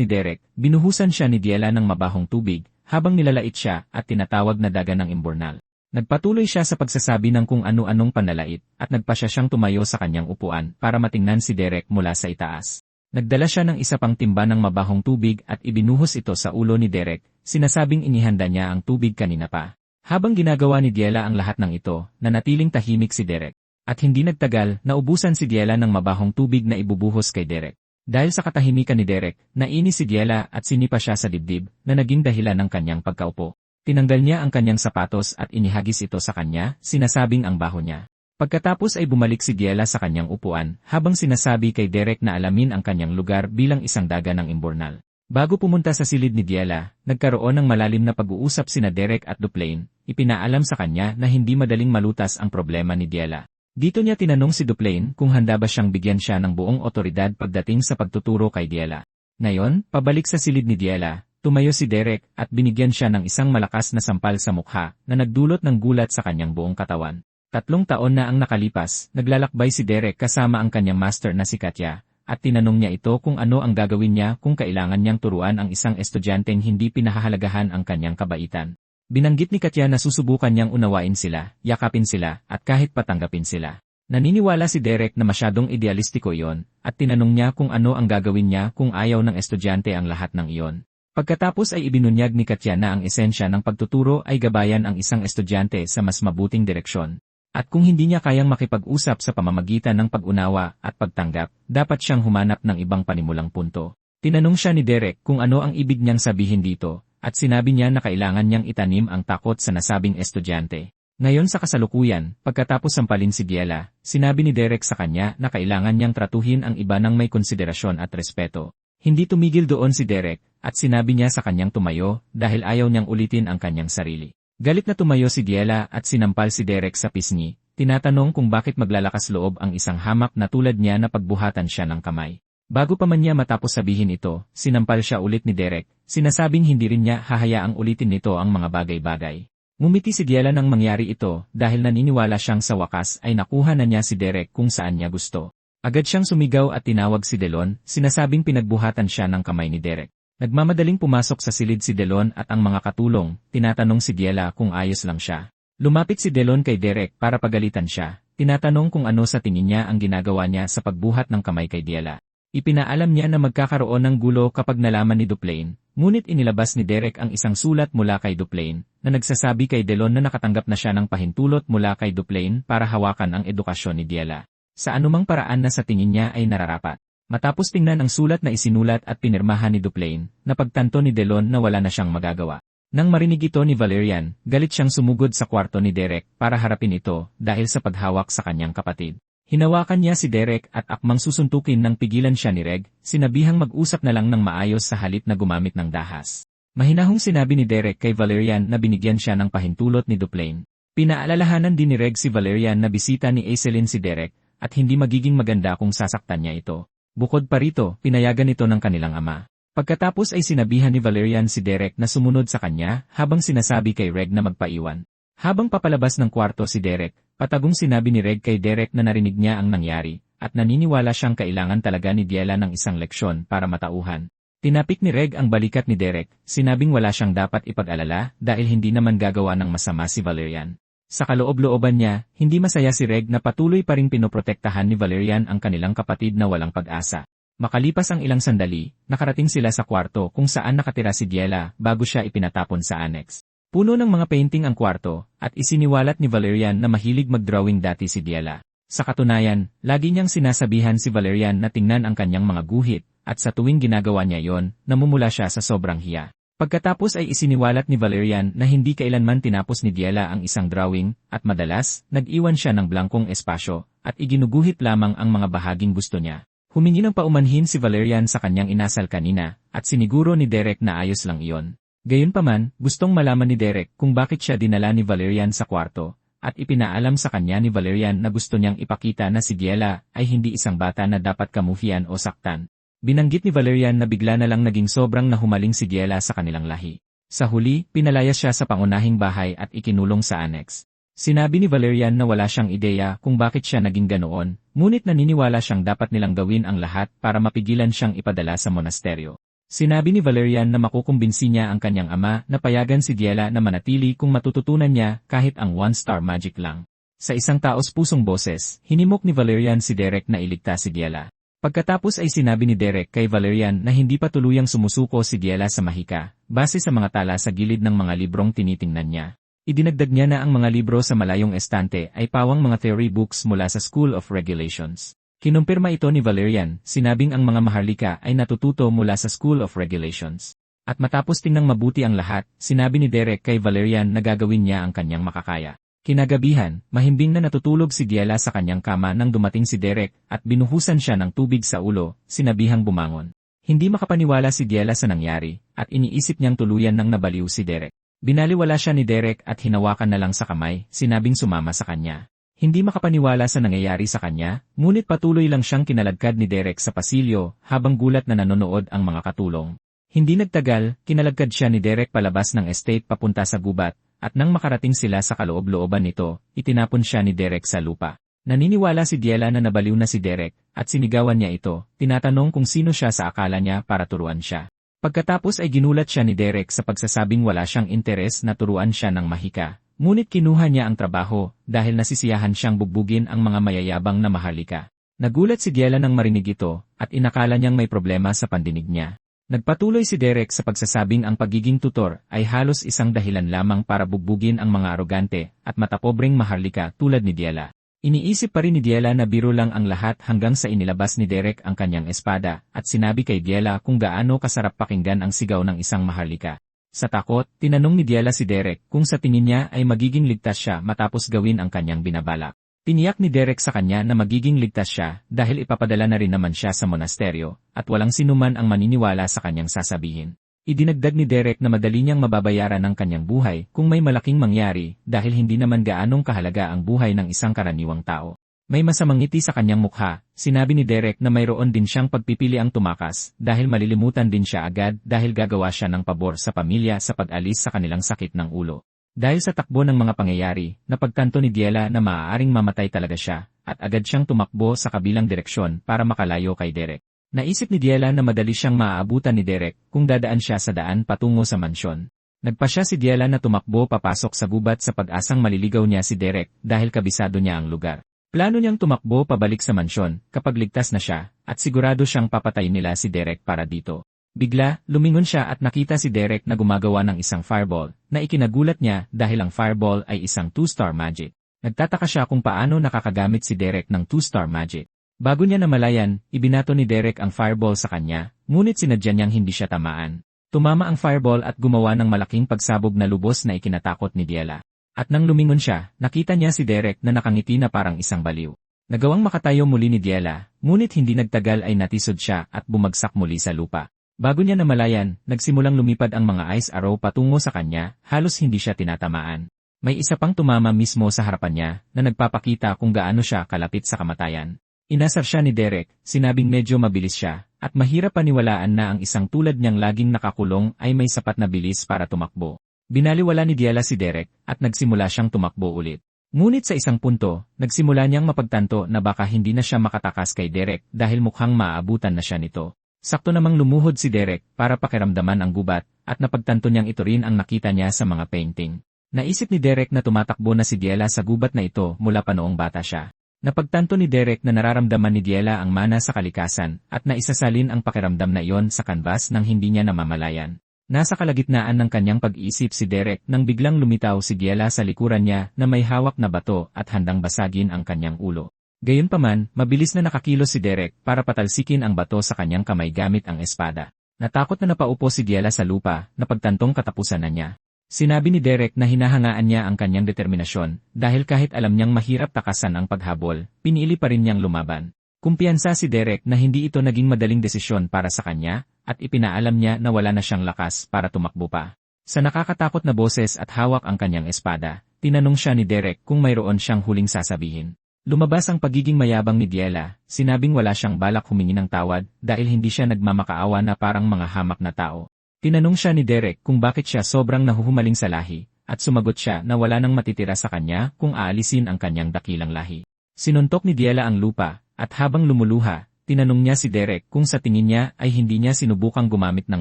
ni Derek, binuhusan siya ni Diela ng mabahong tubig, habang nilalait siya at tinatawag na daga ng imburnal. Nagpatuloy siya sa pagsasabi ng kung ano-anong panlalait, at nagpasya siyang tumayo sa kanyang upuan para matingnan si Derek mula sa itaas. Nagdala siya ng isa pang timba ng mabahong tubig at ibinuhos ito sa ulo ni Derek, sinasabing inihanda niya ang tubig kanina pa. Habang ginagawa ni Diela ang lahat ng ito, nanatiling tahimik si Derek. At hindi nagtagal, naubusan si Diela ng mabahong tubig na ibubuhos kay Derek. Dahil sa katahimikan ni Derek, nainis si Diela at sinipa siya sa dibdib na naging dahilan ng kanyang pagkaupo. Tinanggal niya ang kanyang sapatos at inihagis ito sa kanya, sinasabing ang baho niya. Pagkatapos ay bumalik si Diela sa kanyang upuan, habang sinasabi kay Derek na alamin ang kanyang lugar bilang isang daga ng imburnal. Bago pumunta sa silid ni Diela, nagkaroon ng malalim na pag-uusap sina Derek at Duplain. Ipinaalam sa kanya na hindi madaling malutas ang problema ni Diela. Dito niya tinanong si Duplain kung handa ba siyang bigyan siya ng buong otoridad pagdating sa pagtuturo kay Diela. Ngayon, pabalik sa silid ni Diela, tumayo si Derek at binigyan siya ng isang malakas na sampal sa mukha na nagdulot ng gulat sa kanyang buong katawan. 3 taon na ang nakalipas, naglalakbay si Derek kasama ang kanyang master na si Katya, at tinanong niya ito kung ano ang gagawin niya kung kailangan niyang turuan ang isang estudyanteng hindi pinahahalagahan ang kanyang kabaitan. Binanggit ni Katya na susubukan niyang unawain sila, yakapin sila, at kahit patanggapin sila. Naniniwala si Derek na masyadong idealistiko iyon, at tinanong niya kung ano ang gagawin niya kung ayaw ng estudyante ang lahat ng iyon. Pagkatapos ay ibinunyag ni Katya na ang esensya ng pagtuturo ay gabayan ang isang estudyante sa mas mabuting direksyon. At kung hindi niya kayang makipag-usap sa pamamagitan ng pag-unawa at pagtanggap, dapat siyang humanap ng ibang panimulang punto. Tinanong siya ni Derek kung ano ang ibig niyang sabihin dito, at sinabi niya na kailangan niyang itanim ang takot sa nasabing estudyante. Ngayon sa kasalukuyan, pagkatapos sampalin si Diela, sinabi ni Derek sa kanya na kailangan niyang tratuhin ang iba ng may konsiderasyon at respeto. Hindi tumigil doon si Derek, at sinabi niya sa kanyang tumayo dahil ayaw niyang ulitin ang kanyang sarili. Galit na tumayo si Diela at sinampal si Derek sa pisngi, tinatanong kung bakit maglalakas loob ang isang hamak na tulad niya na pagbuhatan siya ng kamay. Bago pa man niya matapos sabihin ito, sinampal siya ulit ni Derek, sinasabing hindi rin niya hahayaang ulitin nito ang mga bagay-bagay. Ngumiti si Diela nang mangyari ito dahil naniniwala siyang sa wakas ay nakuha na niya si Derek kung saan niya gusto. Agad siyang sumigaw at tinawag si Delon, sinasabing pinagbuhatan siya ng kamay ni Derek. Nagmamadaling pumasok sa silid si Delon at ang mga katulong, tinatanong si Diela kung ayos lang siya. Lumapit si Delon kay Derek para pagalitan siya, tinatanong kung ano sa tingin niya ang ginagawa niya sa pagbuhat ng kamay kay Diela. Ipinaalam niya na magkakaroon ng gulo kapag nalaman ni Duplain, ngunit inilabas ni Derek ang isang sulat mula kay Duplain, na nagsasabi kay Delon na nakatanggap na siya ng pahintulot mula kay Duplain para hawakan ang edukasyon ni Diela. Sa anumang paraan na sa tingin niya ay nararapat. Matapos tingnan ang sulat na isinulat at pinirmahan ni Duplain, napagtanto ni Delon na wala na siyang magagawa. Nang marinig ito ni Valerian, galit siyang sumugod sa kwarto ni Derek para harapin ito dahil sa paghawak sa kanyang kapatid. Hinawakan niya si Derek at akmang susuntukin nang pigilan siya ni Reg, sinabihang mag-usap na lang ng maayos sa halip na gumamit ng dahas. Mahinahong sinabi ni Derek kay Valerian na binigyan siya ng pahintulot ni Duplain. Pinaalalahanan din ni Reg si Valerian na bisita ni Aiselin si Derek at hindi magiging maganda kung sasaktan niya ito. Bukod pa rito, pinayagan ito ng kanilang ama. Pagkatapos ay sinabihan ni Valerian si Derek na sumunod sa kanya habang sinasabi kay Reg na magpaiwan. Habang papalabas ng kwarto si Derek, patagong sinabi ni Reg kay Derek na narinig niya ang nangyari at naniniwala siyang kailangan talaga ni Diela ng isang leksyon para matauhan. Tinapik ni Reg ang balikat ni Derek, sinabing wala siyang dapat ipag-alala dahil hindi naman gagawa ng masama si Valerian. Sa kaloob-looban niya, hindi masaya si Reg na patuloy pa ring pinoprotektahan ni Valerian ang kanilang kapatid na walang pag-asa. Makalipas ang ilang sandali, nakarating sila sa kwarto kung saan nakatira si Diela bago siya ipinatapon sa annex. Puno ng mga painting ang kwarto, at isiniwalat ni Valerian na mahilig mag-drawing dati si Diela. Sa katunayan, lagi niyang sinasabihan si Valerian na tingnan ang kanyang mga guhit, at sa tuwing ginagawa niya yon, namumula siya sa sobrang hiya. Pagkatapos ay isiniwalat ni Valerian na hindi kailanman tinapos ni Diela ang isang drawing, at madalas, nag-iwan siya ng blankong espasyo, at iginuguhit lamang ang mga bahaging gusto niya. Humingi ng paumanhin si Valerian sa kanyang inasal kanina, at siniguro ni Derek na ayos lang iyon. Gayunpaman, gustong malaman ni Derek kung bakit siya dinala ni Valerian sa kwarto, at ipinaalam sa kanya ni Valerian na gusto niyang ipakita na si Diela ay hindi isang bata na dapat kamuhian o saktan. Binanggit ni Valerian na bigla na lang naging sobrang nahumaling si Diela sa kanilang lahi. Sa huli, pinalayas siya sa pangunahing bahay at ikinulong sa annex. Sinabi ni Valerian na wala siyang ideya kung bakit siya naging ganoon, ngunit naniniwala siyang dapat nilang gawin ang lahat para mapigilan siyang ipadala sa monasteryo. Sinabi ni Valerian na makukumbinsi niya ang kanyang ama na payagan si Diela na manatili kung matututunan niya kahit ang one-star magic lang. Sa isang taos-pusong boses, hinimok ni Valerian si Derek na iligtas si Diela. Pagkatapos ay sinabi ni Derek kay Valerian na hindi pa tuluyang sumusuko si Diela sa mahika, base sa mga tala sa gilid ng mga librong tinitingnan niya. Idinagdag niya na ang mga libro sa malayong estante ay pawang mga theory books mula sa School of Regulations. Kinumpirma ito ni Valerian, sinabing ang mga maharlika ay natututo mula sa School of Regulations. At matapos tingnang mabuti ang lahat, sinabi ni Derek kay Valerian na gagawin niya ang kanyang makakaya. Kinagabihan, mahimbing na natutulog si Diela sa kanyang kama nang dumating si Derek at binuhusan siya ng tubig sa ulo, sinabihang bumangon. Hindi makapaniwala si Diela sa nangyari, at iniisip niyang tuluyan nang nabaliw si Derek. Binaliwala siya ni Derek at hinawakan na lang sa kamay, sinabing sumama sa kanya. Hindi makapaniwala sa nangyayari sa kanya, ngunit patuloy lang siyang kinaladkad ni Derek sa pasilyo, habang gulat na nanonood ang mga katulong. Hindi nagtagal, kinaladkad siya ni Derek palabas ng estate papunta sa gubat, at nang makarating sila sa kaloob-looban nito, itinapon siya ni Derek sa lupa. Naniniwala si Diela na nabaliw na si Derek, at sinigawan niya ito, tinatanong kung sino siya sa akala niya para turuan siya. Pagkatapos ay ginulat siya ni Derek sa pagsasabing wala siyang interes na turuan siya ng mahika, ngunit kinuha niya ang trabaho, dahil nasisiyahan siyang bugbugin ang mga mayayabang na maharlika. Nagulat si Diela nang marinig ito, at inakala niyang may problema sa pandinig niya. Nagpatuloy si Derek sa pagsasabing ang pagiging tutor ay halos isang dahilan lamang para bugbugin ang mga arogante at matapobreng maharlika tulad ni Diela. Iniisip pa rin ni Diela na biro lang ang lahat hanggang sa inilabas ni Derek ang kanyang espada at sinabi kay Diela kung gaano kasarap pakinggan ang sigaw ng isang maharlika. Sa takot, tinanong ni Diela si Derek kung sa tingin niya ay magiging ligtas siya matapos gawin ang kanyang binabalak. Tiniyak ni Derek sa kanya na magiging ligtas siya dahil ipapadala na rin naman siya sa monasteryo at walang sinuman ang maniniwala sa kanyang sasabihin. Idinagdag ni Derek na madali niyang mababayaran ang kanyang buhay kung may malaking mangyari dahil hindi naman gaanong kahalaga ang buhay ng isang karaniwang tao. May masamang ngiti sa kanyang mukha, sinabi ni Derek na mayroon din siyang pagpipili ang tumakas dahil malilimutan din siya agad dahil gagawa siya ng pabor sa pamilya sa pag-alis sa kanilang sakit ng ulo. Dahil sa takbo ng mga pangyayari, napagtanto ni Diela na maaaring mamatay talaga siya, at agad siyang tumakbo sa kabilang direksyon para makalayo kay Derek. Naisip ni Diela na madali siyang maaabutan ni Derek kung dadaan siya sa daan patungo sa mansyon. Nagpasya si Diela na tumakbo papasok sa gubat sa pag-asang maliligaw niya si Derek dahil kabisado niya ang lugar. Plano niyang tumakbo pabalik sa mansyon kapag ligtas na siya, at sigurado siyang papatayin nila si Derek para dito. Bigla, lumingon siya at nakita si Derek na gumagawa ng isang fireball, na ikinagulat niya dahil ang fireball ay isang 2-star magic. Nagtataka siya kung paano nakakagamit si Derek ng 2-star magic. Bago niya namalayan, ibinato ni Derek ang fireball sa kanya, ngunit sinadya niyang hindi siya tamaan. Tumama ang fireball at gumawa ng malaking pagsabog na lubos na ikinatakot ni Diela. At nang lumingon siya, nakita niya si Derek na nakangiti na parang isang baliw. Nagawang makatayo muli ni Diela, ngunit hindi nagtagal ay natisod siya at bumagsak muli sa lupa. Bago niya namalayan, nagsimulang lumipad ang mga ice arrow patungo sa kanya, halos hindi siya tinatamaan. May isa pang tumama mismo sa harapan niya, na nagpapakita kung gaano siya kalapit sa kamatayan. Inasar siya ni Derek, sinabing medyo mabilis siya, at mahirap paniwalaan na ang isang tulad niyang laging nakakulong ay may sapat na bilis para tumakbo. Binaliwala ni Diela si Derek, at nagsimula siyang tumakbo ulit. Ngunit sa isang punto, nagsimula niyang mapagtanto na baka hindi na siya makatakas kay Derek dahil mukhang maaabutan na siya nito. Sakto namang lumuhod si Derek para pakiramdaman ang gubat, at napagtanto niyang ito rin ang nakita niya sa mga painting. Naisip ni Derek na tumatakbo na si Diela sa gubat na ito mula pa noong bata siya. Napagtanto ni Derek na nararamdaman ni Diela ang mana sa kalikasan, at naisasalin ang pakiramdam na iyon sa kanbas nang hindi niya namamalayan. Nasa kalagitnaan ng kanyang pag-iisip si Derek nang biglang lumitaw si Diela sa likuran niya na may hawak na bato at handang basagin ang kanyang ulo. Gayunpaman, mabilis na nakakilos si Derek para patalsikin ang bato sa kanyang kamay gamit ang espada. Natakot na napaupo si Diela sa lupa, napagtantong katapusan na niya. Sinabi ni Derek na hinahangaan niya ang kanyang determinasyon, dahil kahit alam niyang mahirap takasan ang paghabol, pinili pa rin niyang lumaban. Kumpiyansa si Derek na hindi ito naging madaling desisyon para sa kanya, at ipinaalam niya na wala na siyang lakas para tumakbo pa. Sa nakakatakot na boses at hawak ang kanyang espada, tinanong siya ni Derek kung mayroon siyang huling sasabihin. Lumabas ang pagiging mayabang ni Diela, sinabing wala siyang balak humingi ng tawad dahil hindi siya nagmamakaawa na parang mga hamak na tao. Tinanong siya ni Derek kung bakit siya sobrang nahuhumaling sa lahi, at sumagot siya na wala nang matitira sa kanya kung aalisin ang kanyang dakilang lahi. Sinuntok ni Diela ang lupa, at habang lumuluha, tinanong niya si Derek kung sa tingin niya ay hindi niya sinubukang gumamit ng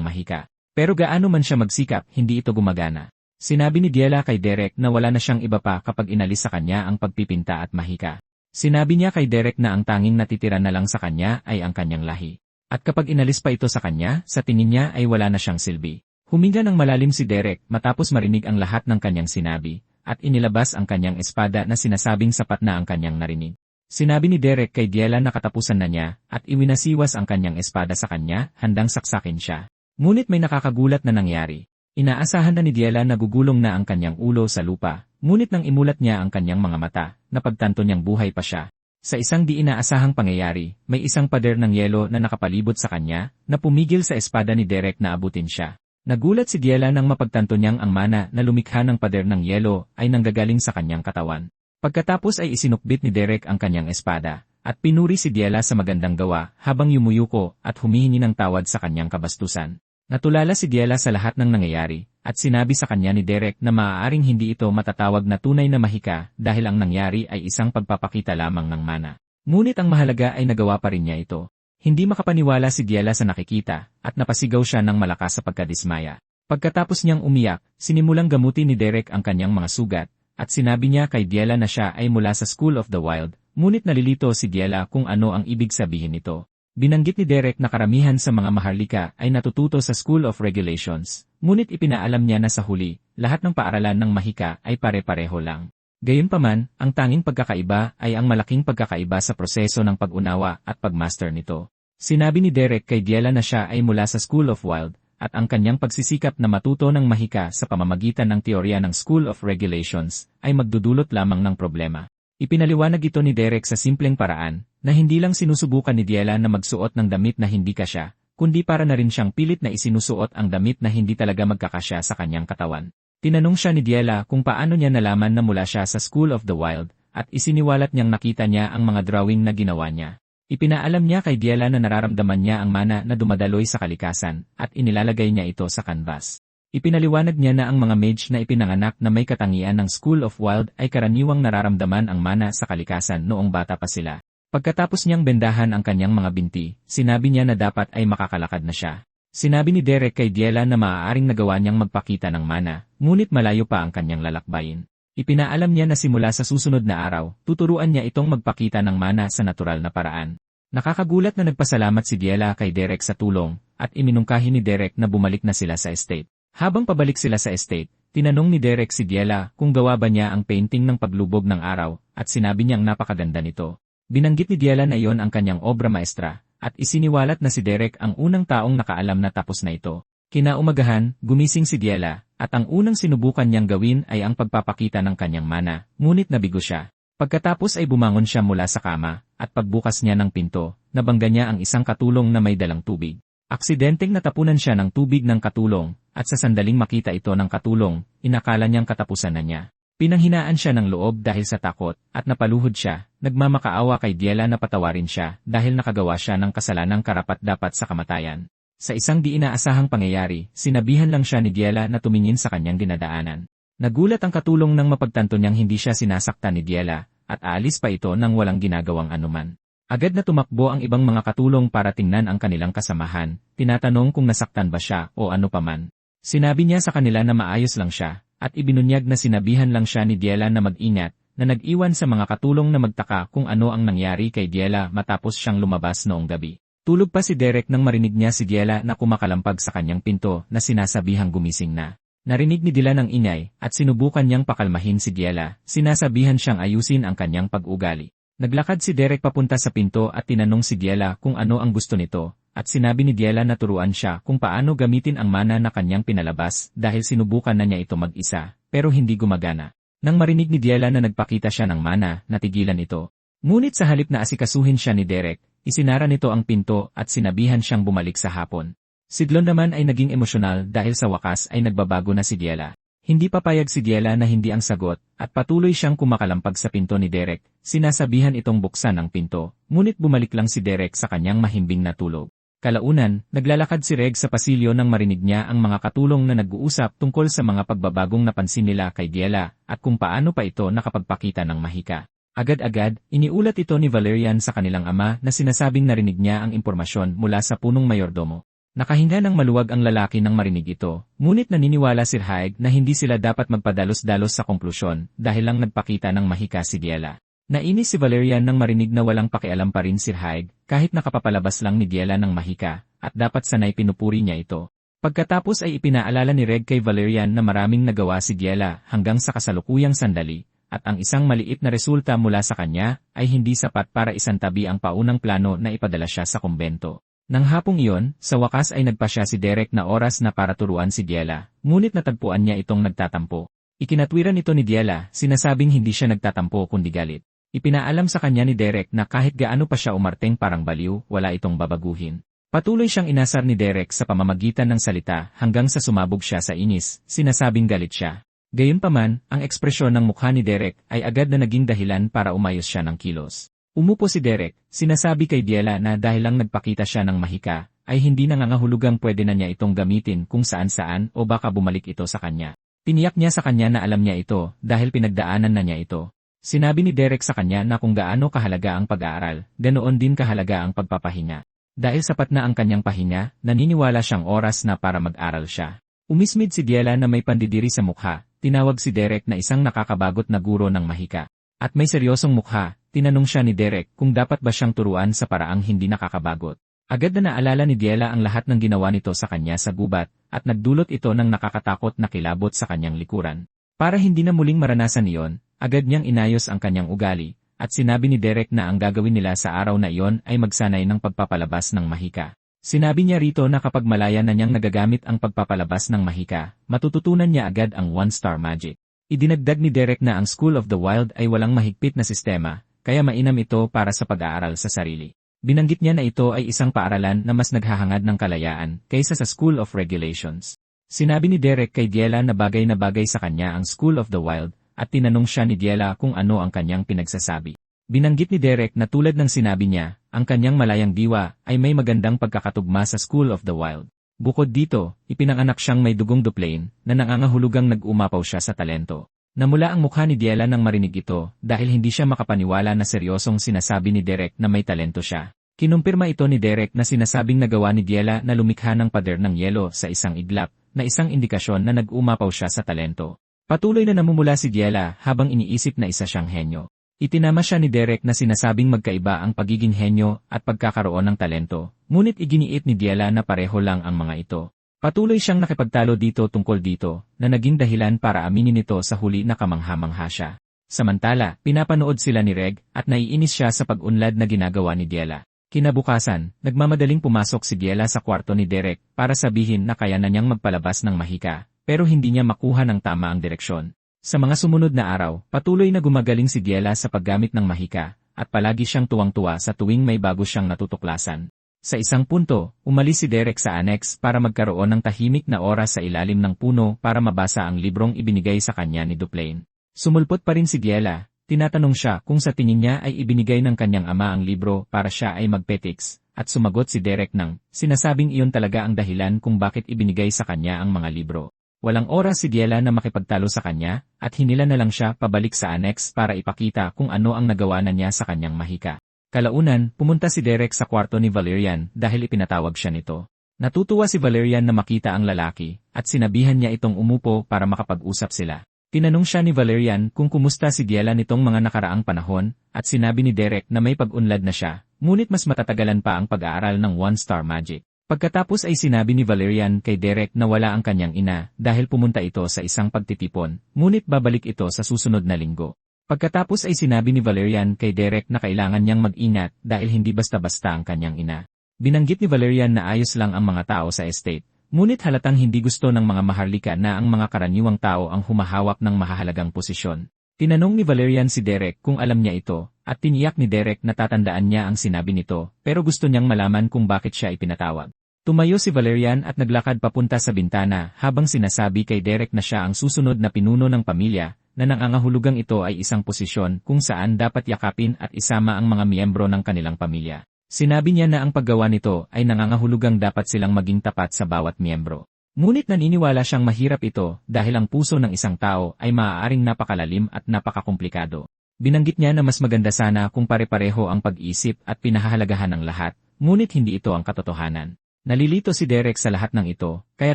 mahika. Pero gaano man siya magsikap, hindi ito gumagana. Sinabi ni Diela kay Derek na wala na siyang iba pa kapag inalis sa kanya ang pagpipinta at mahika. Sinabi niya kay Derek na ang tanging natitira na lang sa kanya ay ang kanyang lahi. At kapag inalis pa ito sa kanya, sa tingin niya ay wala na siyang silbi. Huminga ng malalim si Derek matapos marinig ang lahat ng kanyang sinabi, at inilabas ang kanyang espada na sinasabing sapat na ang kanyang narinig. Sinabi ni Derek kay Diela na katapusan na niya, at iwinasiwas ang kanyang espada sa kanya, handang saksakin siya. Ngunit may nakakagulat na nangyari. Inaasahan na ni Diela na gugulong na ang kanyang ulo sa lupa, ngunit nang imulat niya ang kanyang mga mata, napagtanto niyang buhay pa siya. Sa isang di inaasahang pangyayari, may isang pader ng yelo na nakapalibot sa kanya, na pumigil sa espada ni Derek na abutin siya. Nagulat si Diela nang mapagtanto niyang ang mana na lumikha ng pader ng yelo ay nanggagaling sa kanyang katawan. Pagkatapos ay isinukbit ni Derek ang kanyang espada, at pinuri si Diela sa magandang gawa habang yumuyuko at humihingi ng tawad sa kanyang kabastusan. Natulala si Diela sa lahat ng nangyayari, at sinabi sa kanya ni Derek na maaaring hindi ito matatawag na tunay na mahika dahil ang nangyari ay isang pagpapakita lamang ng mana. Ngunit ang mahalaga ay nagawa pa rin niya ito. Hindi makapaniwala si Diela sa nakikita, at napasigaw siya ng malakas sa pagkadismaya. Pagkatapos niyang umiyak, sinimulang gamutin ni Derek ang kanyang mga sugat, at sinabi niya kay Diela na siya ay mula sa School of the Wild, ngunit nalilito si Diela kung ano ang ibig sabihin nito. Binanggit ni Derek na karamihan sa mga maharlika ay natututo sa School of Regulations, ngunit ipinaalam niya na sa huli, lahat ng paaralan ng mahika ay pare-pareho lang. Gayunpaman, ang tanging pagkakaiba ay ang malaking pagkakaiba sa proseso ng pag-unawa at pagmaster nito. Sinabi ni Derek kay Diela na siya ay mula sa School of Wild, at ang kanyang pagsisikap na matuto ng mahika sa pamamagitan ng teorya ng School of Regulations ay magdudulot lamang ng problema. Ipinaliwanag ito ni Derek sa simpleng paraan, na hindi lang sinusubukan ni Diela na magsuot ng damit na hindi kasya, kundi para na rin siyang pilit na isinusuot ang damit na hindi talaga magkakasya sa kanyang katawan. Tinanong siya ni Diela kung paano niya nalaman na mula siya sa School of the Wild, at isiniwalat niyang nakita niya ang mga drawing na ginawa niya. Ipinaalam niya kay Diela na nararamdaman niya ang mana na dumadaloy sa kalikasan, at inilalagay niya ito sa canvas. Ipinaliwanag niya na ang mga mage na ipinanganak na may katangian ng School of Wild ay karaniwang nararamdaman ang mana sa kalikasan noong bata pa sila. Pagkatapos niyang bendahan ang kanyang mga binti, sinabi niya na dapat ay makakalakad na siya. Sinabi ni Derek kay Diela na maaaring nagawa niyang magpakita ng mana, ngunit malayo pa ang kanyang lalakbayin. Ipinaalam niya na simula sa susunod na araw, tuturuan niya itong magpakita ng mana sa natural na paraan. Nakakagulat na nagpasalamat si Diela kay Derek sa tulong, at iminungkahi ni Derek na bumalik na sila sa estate. Habang pabalik sila sa estate, tinanong ni Derek si Diela kung gawa ba niya ang painting ng paglubog ng araw, at sinabi niyang napakaganda nito. Binanggit ni Diela na iyon ang kanyang obra maestra, at isiniwalat na si Derek ang unang taong nakaalam na tapos na ito. Kinaumagahan, gumising si Diela, at ang unang sinubukan niyang gawin ay ang pagpapakita ng kanyang mana, ngunit nabigo siya. Pagkatapos ay bumangon siya mula sa kama, at pagbukas niya ng pinto, nabangga niya ang isang katulong na may dalang tubig. Aksidenteng natapunan siya ng tubig ng katulong, at sa sandaling makita ito ng katulong, inakala niyang katapusan na niya. Pinanghinaan siya ng loob dahil sa takot, at napaluhod siya, nagmamakaawa kay Diela na patawarin siya dahil nakagawa siya ng kasalanang karapat-dapat sa kamatayan. Sa isang di inaasahang pangyayari, sinabihan lang siya ni Diela na tumingin sa kanyang dinadaanan. Nagulat ang katulong nang mapagtanto niyang hindi siya sinasaktan ni Diela, at aalis pa ito nang walang ginagawang anuman. Agad na tumakbo ang ibang mga katulong para tingnan ang kanilang kasamahan, tinatanong kung nasaktan ba siya o ano paman. Sinabi niya sa kanila na maayos lang siya, at ibinunyag na sinabihan lang siya ni Diela na mag-ingat, na nag-iwan sa mga katulong na magtaka kung ano ang nangyari kay Diela matapos siyang lumabas noong gabi. Tulog pa si Derek nang marinig niya si Diela na kumakalampag sa kanyang pinto na sinasabihang gumising na. Narinig ni Diela ng ingay, at sinubukan niyang pakalmahin si Diela, sinasabihan siyang ayusin ang kanyang pag-ugali. Naglakad si Derek papunta sa pinto at tinanong si Diela kung ano ang gusto nito, at sinabi ni Diela na turuan siya kung paano gamitin ang mana na kanyang pinalabas dahil sinubukan na niya ito mag-isa, pero hindi gumagana. Nang marinig ni Diela na nagpakita siya ng mana, natigilan ito. Ngunit sa halip na asikasuhin siya ni Derek, isinara nito ang pinto at sinabihan siyang bumalik sa hapon. Si Glon naman ay naging emosyonal dahil sa wakas ay nagbabago na si Diela. Hindi papayag si Diela na hindi ang sagot, at patuloy siyang kumakalampag sa pinto ni Derek, sinasabihan itong buksan ang pinto, ngunit bumalik lang si Derek sa kanyang mahimbing na tulog. Kalaunan, naglalakad si Reg sa pasilyo nang marinig niya ang mga katulong na nag-uusap tungkol sa mga pagbabagong napansin nila kay Diela at kung paano pa ito nakapagpakita ng mahika. Agad-agad, iniulat ito ni Valerian sa kanilang ama na sinasabing narinig niya ang impormasyon mula sa punong mayordomo. Nakahinga ng maluwag ang lalaki nang marinig ito, ngunit naniniwala si Haig na hindi sila dapat magpadalos-dalos sa konklusyon dahil lang nagpakita ng mahika si Diela. Nainis si Valerian nang marinig na walang pakialam pa rin si Haig kahit nakapapalabas lang ni Diela ng mahika at dapat sanay pinupuri niya ito. Pagkatapos ay ipinaalala ni Reg kay Valerian na maraming nagawa si Diela hanggang sa kasalukuyang sandali at ang isang maliit na resulta mula sa kanya ay hindi sapat para isantabi ang paunang plano na ipadala siya sa kumbento. Nang hapong iyon, sa wakas ay nagpa siya si Derek na oras na para turuan si Diela, ngunit natagpuan niya itong nagtatampo. Ikinatwiran ito ni Diela, sinasabing hindi siya nagtatampo kundi galit. Ipinaalam sa kanya ni Derek na kahit gaano pa siya umarteng parang baliw, wala itong babaguhin. Patuloy siyang inasar ni Derek sa pamamagitan ng salita hanggang sa sumabog siya sa inis, sinasabing galit siya. Gayunpaman, ang ekspresyon ng mukha ni Derek ay agad na naging dahilan para umayos siya ng kilos. Umupo si Derek, sinasabi kay Diela na dahil lang nagpakita siya ng mahika, ay hindi nangangahulugang pwede na niya itong gamitin kung saan-saan o baka bumalik ito sa kanya. Tiniyak niya sa kanya na alam niya ito dahil pinagdaanan na niya ito. Sinabi ni Derek sa kanya na kung gaano kahalaga ang pag-aaral, ganoon din kahalaga ang pagpapahinga. Dahil sapat na ang kanyang pahinga, naniniwala siyang oras na para mag-aral siya. Umismid si Diela na may pandidiri sa mukha, tinawag si Derek na isang nakakabagot na guro ng mahika. At may seryosong mukha, tinanong siya ni Derek kung dapat ba siyang turuan sa paraang hindi nakakabagot. Agad na naalala ni Diela ang lahat ng ginawa nito sa kanya sa gubat, at nagdulot ito ng nakakatakot na kilabot sa kanyang likuran. Para hindi na muling maranasan iyon, agad niyang inayos ang kanyang ugali, at sinabi ni Derek na ang gagawin nila sa araw na iyon ay magsanay ng pagpapalabas ng mahika. Sinabi niya rito na kapag malaya na niyang nagagamit ang pagpapalabas ng mahika, matututunan niya agad ang one-star magic. Idinagdag ni Derek na ang School of the Wild ay walang mahigpit na sistema, kaya mainam ito para sa pag-aaral sa sarili. Binanggit niya na ito ay isang paaralan na mas naghahangad ng kalayaan kaysa sa School of Regulations. Sinabi ni Derek kay Diela na bagay sa kanya ang School of the Wild, at tinanong siya ni Diela kung ano ang kanyang pinagsasabi. Binanggit ni Derek na tulad ng sinabi niya, ang kanyang malayang diwa ay may magandang pagkakatugma sa School of the Wild. Bukod dito, ipinanganak siyang may dugong duplain na nangangahulugang nag-umapaw siya sa talento. Namula ang mukha ni Diela nang marinig ito dahil hindi siya makapaniwala na seryosong sinasabi ni Derek na may talento siya. Kinumpirma ito ni Derek na sinasabing nagawa ni Diela na lumikha ng pader ng yelo sa isang iglap, na isang indikasyon na nag-umapaw siya sa talento. Patuloy na namumula si Diela habang iniisip na isa siyang henyo. Itinama siya ni Derek na sinasabing magkaiba ang pagiging henyo at pagkakaroon ng talento, ngunit iginiit ni Diela na pareho lang ang mga ito. Patuloy siyang nakipagtalo dito tungkol dito, na naging dahilan para aminin ito sa huli na kamangha-mangha siya. Samantala, pinapanood sila ni Reg at naiinis siya sa pag-unlad na ginagawa ni Diela. Kinabukasan, nagmamadaling pumasok si Diela sa kwarto ni Derek para sabihin na kaya na niyang magpalabas ng mahika, pero hindi niya makuha ng tama ang direksyon. Sa mga sumunod na araw, patuloy na gumagaling si Diela sa paggamit ng mahika, at palagi siyang tuwang-tuwa sa tuwing may bago siyang natutuklasan. Sa isang punto, umalis si Derek sa annex para magkaroon ng tahimik na oras sa ilalim ng puno para mabasa ang librong ibinigay sa kanya ni Duplain. Sumulpot pa rin si Diela, tinatanong siya kung sa tingin niya ay ibinigay ng kanyang ama ang libro para siya ay magpetiks, at sumagot si Derek ng, sinasabing iyon talaga ang dahilan kung bakit ibinigay sa kanya ang mga libro. Walang oras si Diela na makipagtalo sa kanya, at hinila na lang siya pabalik sa annex para ipakita kung ano ang nagawa na niya sa kanyang mahika. Kalaunan, pumunta si Derek sa kwarto ni Valerian dahil ipinatawag siya nito. Natutuwa si Valerian na makita ang lalaki, at sinabihan niya itong umupo para makapag-usap sila. Tinanong siya ni Valerian kung kumusta si Diela nitong mga nakaraang panahon, at sinabi ni Derek na may pag-unlad na siya, ngunit mas matatagalan pa ang pag-aaral ng one-star magic. Pagkatapos ay sinabi ni Valerian kay Derek na wala ang kanyang ina dahil pumunta ito sa isang pagtitipon, ngunit babalik ito sa susunod na linggo. Pagkatapos ay sinabi ni Valerian kay Derek na kailangan niyang mag-ingat dahil hindi basta-basta ang kanyang ina. Binanggit ni Valerian na ayos lang ang mga tao sa estate, ngunit halatang hindi gusto ng mga maharlika na ang mga karaniwang tao ang humahawak ng mahahalagang posisyon. Tinanong ni Valerian si Derek kung alam niya ito, at tiniyak ni Derek na tatandaan niya ang sinabi nito, pero gusto niyang malaman kung bakit siya ipinatawag. Tumayo si Valerian at naglakad papunta sa bintana habang sinasabi kay Derek na siya ang susunod na pinuno ng pamilya, na nangangahulugang ito ay isang posisyon kung saan dapat yakapin at isama ang mga miyembro ng kanilang pamilya. Sinabi niya na ang paggawa nito ay nangangahulugang dapat silang maging tapat sa bawat miyembro. Ngunit naniniwala siyang mahirap ito dahil ang puso ng isang tao ay maaaring napakalalim at napakakomplikado. Binanggit niya na mas maganda sana kung pare-pareho ang pag-isip at pinahahalagahan ng lahat, ngunit hindi ito ang katotohanan. Nalilito si Derek sa lahat ng ito, kaya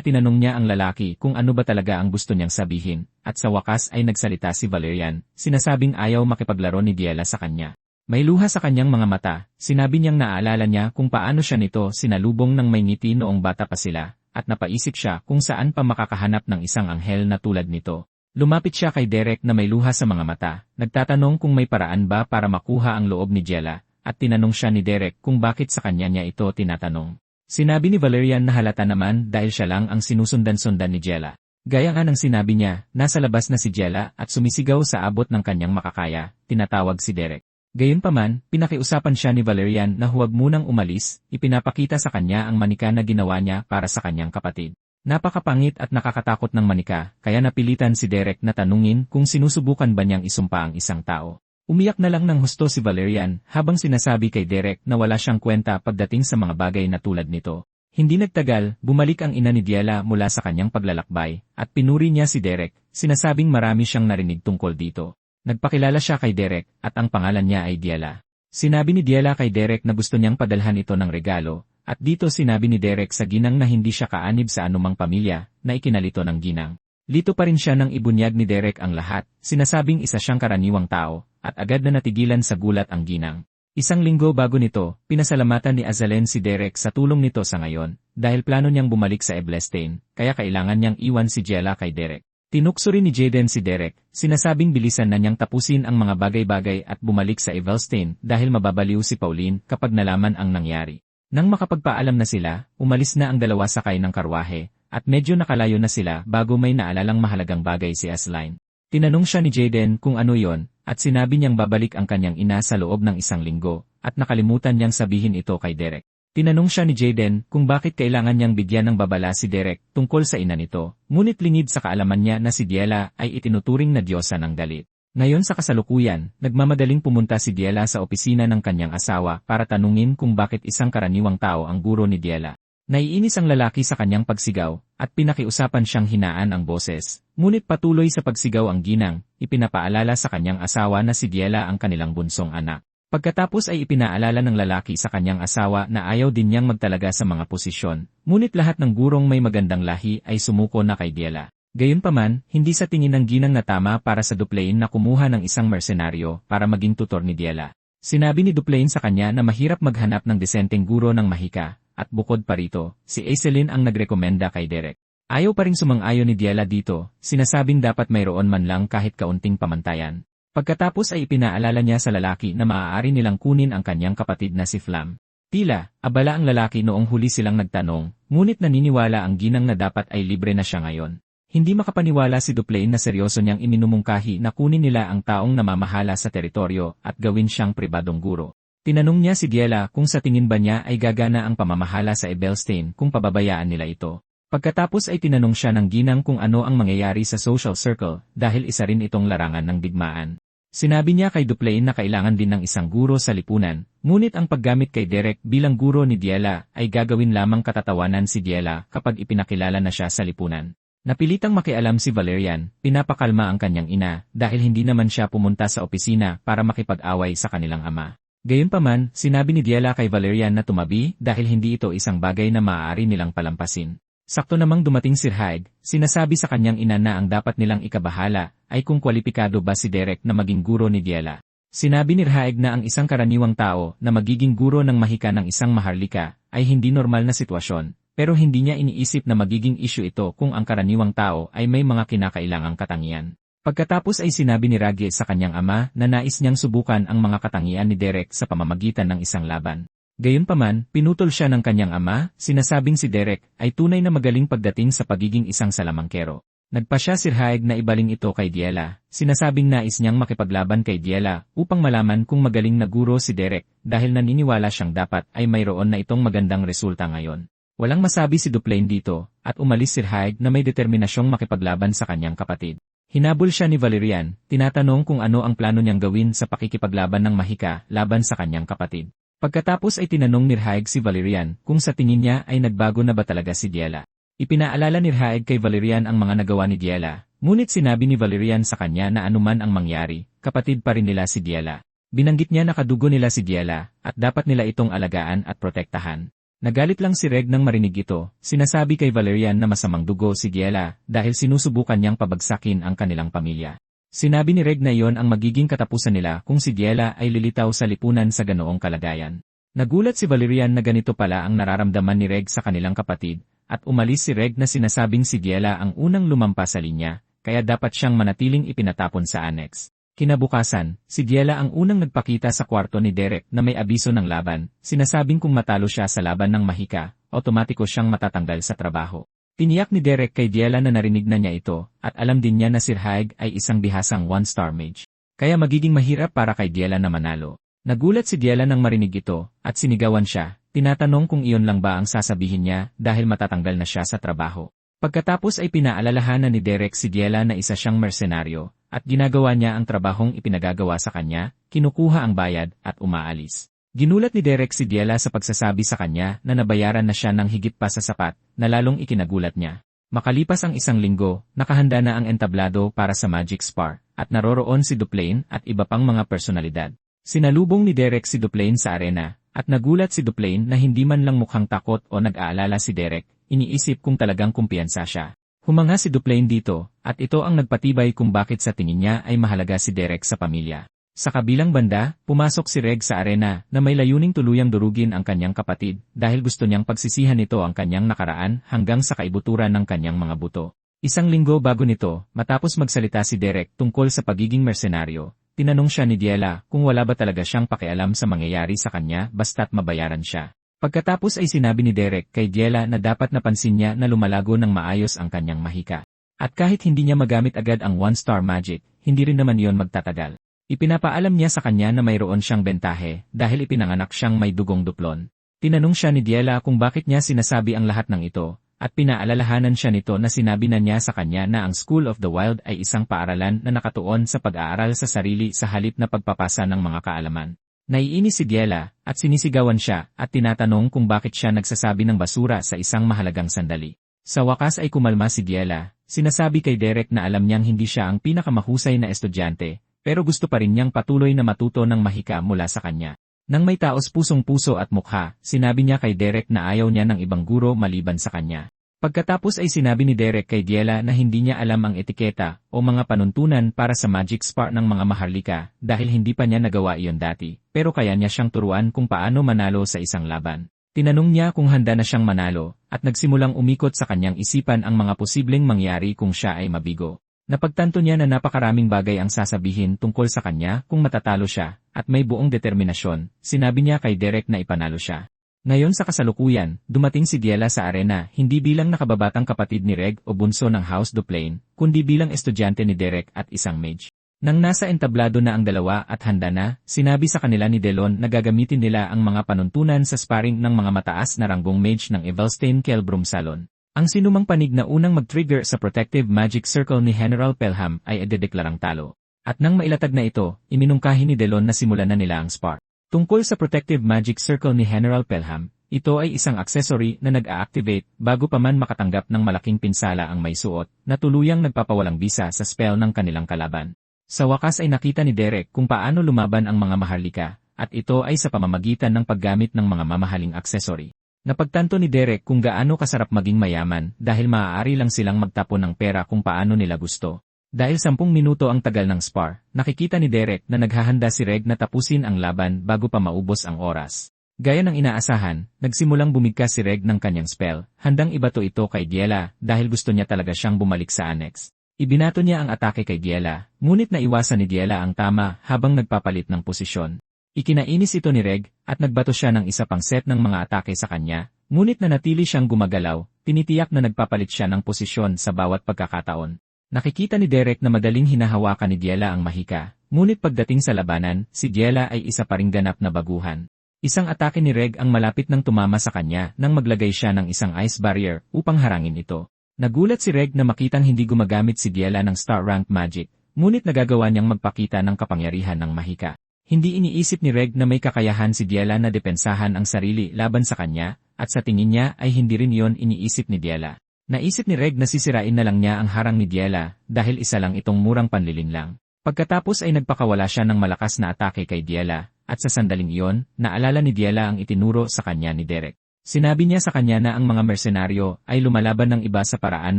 tinanong niya ang lalaki kung ano ba talaga ang gusto niyang sabihin, at sa wakas ay nagsalita si Valerian, sinasabing ayaw makipaglaro ni Diela sa kanya. May luha sa kanyang mga mata, sinabi niyang naaalala niya kung paano siya nito sinalubong ng may ngiti noong bata pa sila, at napaisip siya kung saan pa makakahanap ng isang anghel na tulad nito. Lumapit siya kay Derek na may luha sa mga mata, nagtatanong kung may paraan ba para makuha ang loob ni Diela, at tinanong siya ni Derek kung bakit sa kanya niya ito tinatanong. Sinabi ni Valerian na halata naman dahil siya lang ang sinusundan-sundan ni Diela. Gaya nga ng sinabi niya, nasa labas na si Diela at sumisigaw sa abot ng kanyang makakaya, tinatawag si Derek. Gayunpaman, pinakiusapan siya ni Valerian na huwag munang umalis, ipinapakita sa kanya ang manika na ginawa niya para sa kanyang kapatid. Napakapangit at nakakatakot ng manika, kaya napilitan si Derek na tanungin kung sinusubukan ba niyang isumpa ang isang tao. Umiyak na lang ng husto si Valerian habang sinasabi kay Derek na wala siyang kwenta pagdating sa mga bagay na tulad nito. Hindi nagtagal, bumalik ang ina ni Diela mula sa kanyang paglalakbay, at pinuri niya si Derek, sinasabing marami siyang narinig tungkol dito. Nagpakilala siya kay Derek, at ang pangalan niya ay Diela. Sinabi ni Diela kay Derek na gusto niyang padalhan ito ng regalo, at dito sinabi ni Derek sa ginang na hindi siya kaanib sa anumang pamilya, na ikinalito ng ginang. Lito pa rin siya nang ibunyag ni Derek ang lahat, sinasabing isa siyang karaniwang tao, at agad na natigilan sa gulat ang ginang. Isang linggo bago nito, pinasalamatan ni Azalen si Derek sa tulong nito sa ngayon, dahil plano niyang bumalik sa Eblestein, kaya kailangan niyang iwan si Diela kay Derek. Tinukso rin ni Jaden si Derek, sinasabing bilisan na niyang tapusin ang mga bagay-bagay at bumalik sa Evelstein dahil mababaliw si Pauline kapag nalaman ang nangyari. Nang makapagpaalam na sila, umalis na ang dalawa sakay ng karwahe, at medyo nakalayo na sila bago may naalalang mahalagang bagay si Asline. Tinanong siya ni Jaden kung ano yon, at sinabi niyang babalik ang kanyang ina sa loob ng isang linggo, at nakalimutan niyang sabihin ito kay Derek. Tinanong siya ni Jaden kung bakit kailangan niyang bigyan ng babala si Derek tungkol sa ina nito, ngunit lingid sa kaalaman niya na si Diela ay itinuturing na diyosa ng galit. Ngayon sa kasalukuyan, nagmamadaling pumunta si Diela sa opisina ng kanyang asawa para tanungin kung bakit isang karaniwang tao ang guro ni Diela. Naiinis ang lalaki sa kanyang pagsigaw, at pinakiusapan siyang hinaan ang boses, ngunit patuloy sa pagsigaw ang ginang, ipinapaalala sa kanyang asawa na si Diela ang kanilang bunsong anak. Pagkatapos ay ipinaalala ng lalaki sa kanyang asawa na ayaw din niyang magtalaga sa mga posisyon, ngunit lahat ng gurong may magandang lahi ay sumuko na kay Diela. Gayunpaman, hindi sa tingin ng ginang na tama para sa Duplain na kumuha ng isang mersenaryo para maging tutor ni Diela. Sinabi ni Duplain sa kanya na mahirap maghanap ng desenteng guro ng mahika, at bukod pa rito, si Aiselin ang nagrekomenda kay Derek. Ayaw pa ring sumang-ayon ni Diela dito, sinasabing dapat mayroon man lang kahit kaunting pamantayan. Pagkatapos ay ipinaalala niya sa lalaki na maaari nilang kunin ang kanyang kapatid na si Flam. Tila, abala ang lalaki noong huli silang nagtanong, ngunit naniniwala ang ginang na dapat ay libre na siya ngayon. Hindi makapaniwala si Duplain na seryoso niyang iminumungkahi na kunin nila ang taong namamahala sa teritoryo at gawin siyang pribadong guro. Tinanong niya si Diela kung sa tingin ba niya ay gagana ang pamamahala sa Evelstein kung pababayaan nila ito. Pagkatapos ay tinanong siya ng ginang kung ano ang mangyayari sa social circle dahil isa rin itong larangan ng digmaan. Sinabi niya kay Duplain na kailangan din ng isang guro sa lipunan, ngunit ang paggamit kay Derek bilang guro ni Diela ay gagawin lamang katatawanan si Diela kapag ipinakilala na siya sa lipunan. Napilitang makialam si Valerian, pinapakalma ang kanyang ina dahil hindi naman siya pumunta sa opisina para makipag-away sa kanilang ama. Gayunpaman, sinabi ni Diela kay Valerian na tumabi dahil hindi ito isang bagay na maaari nilang palampasin. Sakto namang dumating si Haig, sinasabi sa kanyang ina na ang dapat nilang ikabahala ay kung kwalipikado ba si Derek na maging guro ni Diela. Sinabi ni Haig na ang isang karaniwang tao na magiging guro ng mahika ng isang maharlika ay hindi normal na sitwasyon, pero hindi niya iniisip na magiging issue ito kung ang karaniwang tao ay may mga kinakailangang katangian. Pagkatapos ay sinabi ni Ragge sa kanyang ama na nais niyang subukan ang mga katangian ni Derek sa pamamagitan ng isang laban. Gayunpaman, pinutol siya ng kanyang ama, sinasabing si Derek ay tunay na magaling pagdating sa pagiging isang salamangkero. Nagpa siya si Haig na ibaling ito kay Diela, sinasabing nais niyang makipaglaban kay Diela upang malaman kung magaling na guro si Derek dahil naniniwala siyang dapat ay mayroon na itong magandang resulta ngayon. Walang masabi si Duplain dito, at umalis si Haig na may determinasyong makipaglaban sa kanyang kapatid. Hinabol siya ni Valerian, tinatanong kung ano ang plano niyang gawin sa pakikipaglaban ng mahika laban sa kanyang kapatid. Pagkatapos ay tinanong ni Rhaeg si Valerian kung sa tingin niya ay nagbago na ba talaga si Diela. Ipinaalala ni Rhaeg kay Valerian ang mga nagawa ni Diela, ngunit sinabi ni Valerian sa kanya na anuman ang mangyari, kapatid pa rin nila si Diela. Binanggit niya na kadugo nila si Diela at dapat nila itong alagaan at protektahan. Nagalit lang si Rhaeg nang marinig ito, sinasabi kay Valerian na masamang dugo si Diela dahil sinusubukan niyang pabagsakin ang kanilang pamilya. Sinabi ni Rhaeg na iyon ang magiging katapusan nila kung si Diela ay lilitaw sa lipunan sa ganoong kalagayan. Nagulat si Valerian na ganito pala ang nararamdaman ni Rhaeg sa kanilang kapatid, at umalis si Rhaeg na sinasabing si Diela ang unang lumampa sa linya, kaya dapat siyang manatiling ipinatapon sa annex. Kinabukasan, si Diela ang unang nagpakita sa kwarto ni Derek na may abiso ng laban, sinasabing kung matalo siya sa laban ng mahika, otomatiko siyang matatanggal sa trabaho. Tiniyak ni Derek kay Diela na narinig na niya ito, at alam din niya na si Rhaeg ay isang bihasang one-star mage. Kaya magiging mahirap para kay Diela na manalo. Nagulat si Diela nang marinig ito, at sinigawan siya. Tinatanong kung iyon lang ba ang sasabihin niya dahil matatanggal na siya sa trabaho. Pagkatapos ay pinaalalahanan ni Derek si Diela na isa siyang mersenaryo, at ginagawa niya ang trabahong ipinagagawa sa kanya, kinukuha ang bayad, at umaalis. Ginulat ni Derek si Diela sa pagsasabi sa kanya na nabayaran na siya ng higit pa sa sapat, na lalong ikinagulat niya. Makalipas ang isang linggo, nakahanda na ang entablado para sa Magic Spar, at naroroon si Duplain at iba pang mga personalidad. Sinalubong ni Derek si Duplain sa arena, at nagulat si Duplain na hindi man lang mukhang takot o nag-aalala si Derek, iniisip kung talagang kumpiyansa siya. Humanga si Duplain dito, at ito ang nagpatibay kung bakit sa tingin niya ay mahalaga si Derek sa pamilya. Sa kabilang banda, pumasok si Rhaeg sa arena na may layuning tuluyang durugin ang kanyang kapatid dahil gusto niyang pagsisihan nito ang kanyang nakaraan hanggang sa kaibuturan ng kanyang mga buto. Isang linggo bago nito, matapos magsalita si Derek tungkol sa pagiging mersenaryo, tinanong siya ni Diela kung wala ba talaga siyang pakialam sa mangyayari sa kanya basta't mabayaran siya. Pagkatapos ay sinabi ni Derek kay Diela na dapat napansin niya na lumalago ng maayos ang kanyang mahika. At kahit hindi niya magamit agad ang one-star magic, hindi rin naman iyon magtatagal. Ipinapaalam niya sa kanya na mayroon siyang bentahe dahil ipinanganak siyang may dugong duplon. Tinanong siya ni Diela kung bakit niya sinasabi ang lahat ng ito, at pinaalalahanan siya nito na sinabi na niya sa kanya na ang School of the Wild ay isang paaralan na nakatuon sa pag-aaral sa sarili sa halip na pagpapasa ng mga kaalaman. Naiinis si Diela, at sinisigawan siya, at tinatanong kung bakit siya nagsasabi ng basura sa isang mahalagang sandali. Sa wakas ay kumalma si Diela, sinasabi kay Derek na alam niyang hindi siya ang pinakamahusay na estudyante, pero gusto pa rin niyang patuloy na matuto ng mahika mula sa kanya. Nang may taos pusong-puso at mukha, sinabi niya kay Derek na ayaw niya ng ibang guro maliban sa kanya. Pagkatapos ay sinabi ni Derek kay Diela na hindi niya alam ang etiketa o mga panuntunan para sa Magic Spar ng mga maharlika dahil hindi pa niya nagawa iyon dati, pero kaya niya siyang turuan kung paano manalo sa isang laban. Tinanong niya kung handa na siyang manalo, at nagsimulang umikot sa kanyang isipan ang mga posibleng mangyari kung siya ay mabigo. Napagtanto niya na napakaraming bagay ang sasabihin tungkol sa kanya kung matatalo siya, at may buong determinasyon. Sinabi niya kay Derek na ipanalo siya. Ngayon sa kasalukuyan, dumating si Diela sa arena hindi bilang nakababatang kapatid ni Rhaeg o bunso ng House Duplain, kundi bilang estudyante ni Derek at isang mage. Nang nasa entablado na ang dalawa at handa na, sinabi sa kanila ni Delon na gagamitin nila ang mga panuntunan sa sparring ng mga mataas na ranggong mage ng Evelstein Kelbrum Salon. Ang sinumang panig na unang mag-trigger sa protective magic circle ni General Pelham ay idedeklarang talo. At nang mailatag na ito, iminungkahi ni Delon na simulan na nila ang spar. Tungkol sa protective magic circle ni General Pelham, ito ay isang accessory na nag-a-activate bago pa man makatanggap ng malaking pinsala ang may suot, na tuluyang nagpapawalang bisa sa spell ng kanilang kalaban. Sa wakas ay nakita ni Derek kung paano lumaban ang mga maharlika, at ito ay sa pamamagitan ng paggamit ng mga mamahaling accessory. Napagtanto ni Derek kung gaano kasarap maging mayaman dahil maaari lang silang magtapon ng pera kung paano nila gusto. Dahil 10 minuto ang tagal ng spar, nakikita ni Derek na naghahanda si Rhaeg na tapusin ang laban bago pa maubos ang oras. Gaya ng inaasahan, nagsimulang bumigkas si Rhaeg ng kanyang spell, handang ibato ito kay Diela dahil gusto niya talaga siyang bumalik sa annex. Ibinato niya ang atake kay Diela, ngunit naiwasan ni Diela ang tama habang nagpapalit ng posisyon. Ikinainis ito ni Rhaeg, at nagbato siya ng isa pang set ng mga atake sa kanya, ngunit nanatili siyang gumagalaw, tinitiyak na nagpapalit siya ng posisyon sa bawat pagkakataon. Nakikita ni Derek na madaling hinahawakan ni Diela ang mahika, ngunit pagdating sa labanan, si Diela ay isa pa ring ganap na baguhan. Isang atake ni Rhaeg ang malapit nang tumama sa kanya nang maglagay siya ng isang ice barrier upang harangin ito. Nagulat si Rhaeg na makitang hindi gumagamit si Diela ng star rank magic, ngunit nagagawa niyang magpakita ng kapangyarihan ng mahika. Hindi iniisip ni Reg na may kakayahan si Diela na depensahan ang sarili laban sa kanya, at sa tingin niya ay hindi rin yon iniisip ni Diela. Naisip ni Reg na sisirain na lang niya ang harang ni Diela dahil isa lang itong murang panlilinlang. Pagkatapos ay nagpakawala siya ng malakas na atake kay Diela, at sa sandaling iyon, naalala ni Diela ang itinuro sa kanya ni Derek. Sinabi niya sa kanya na ang mga mersenaryo ay lumalaban ng iba sa paraan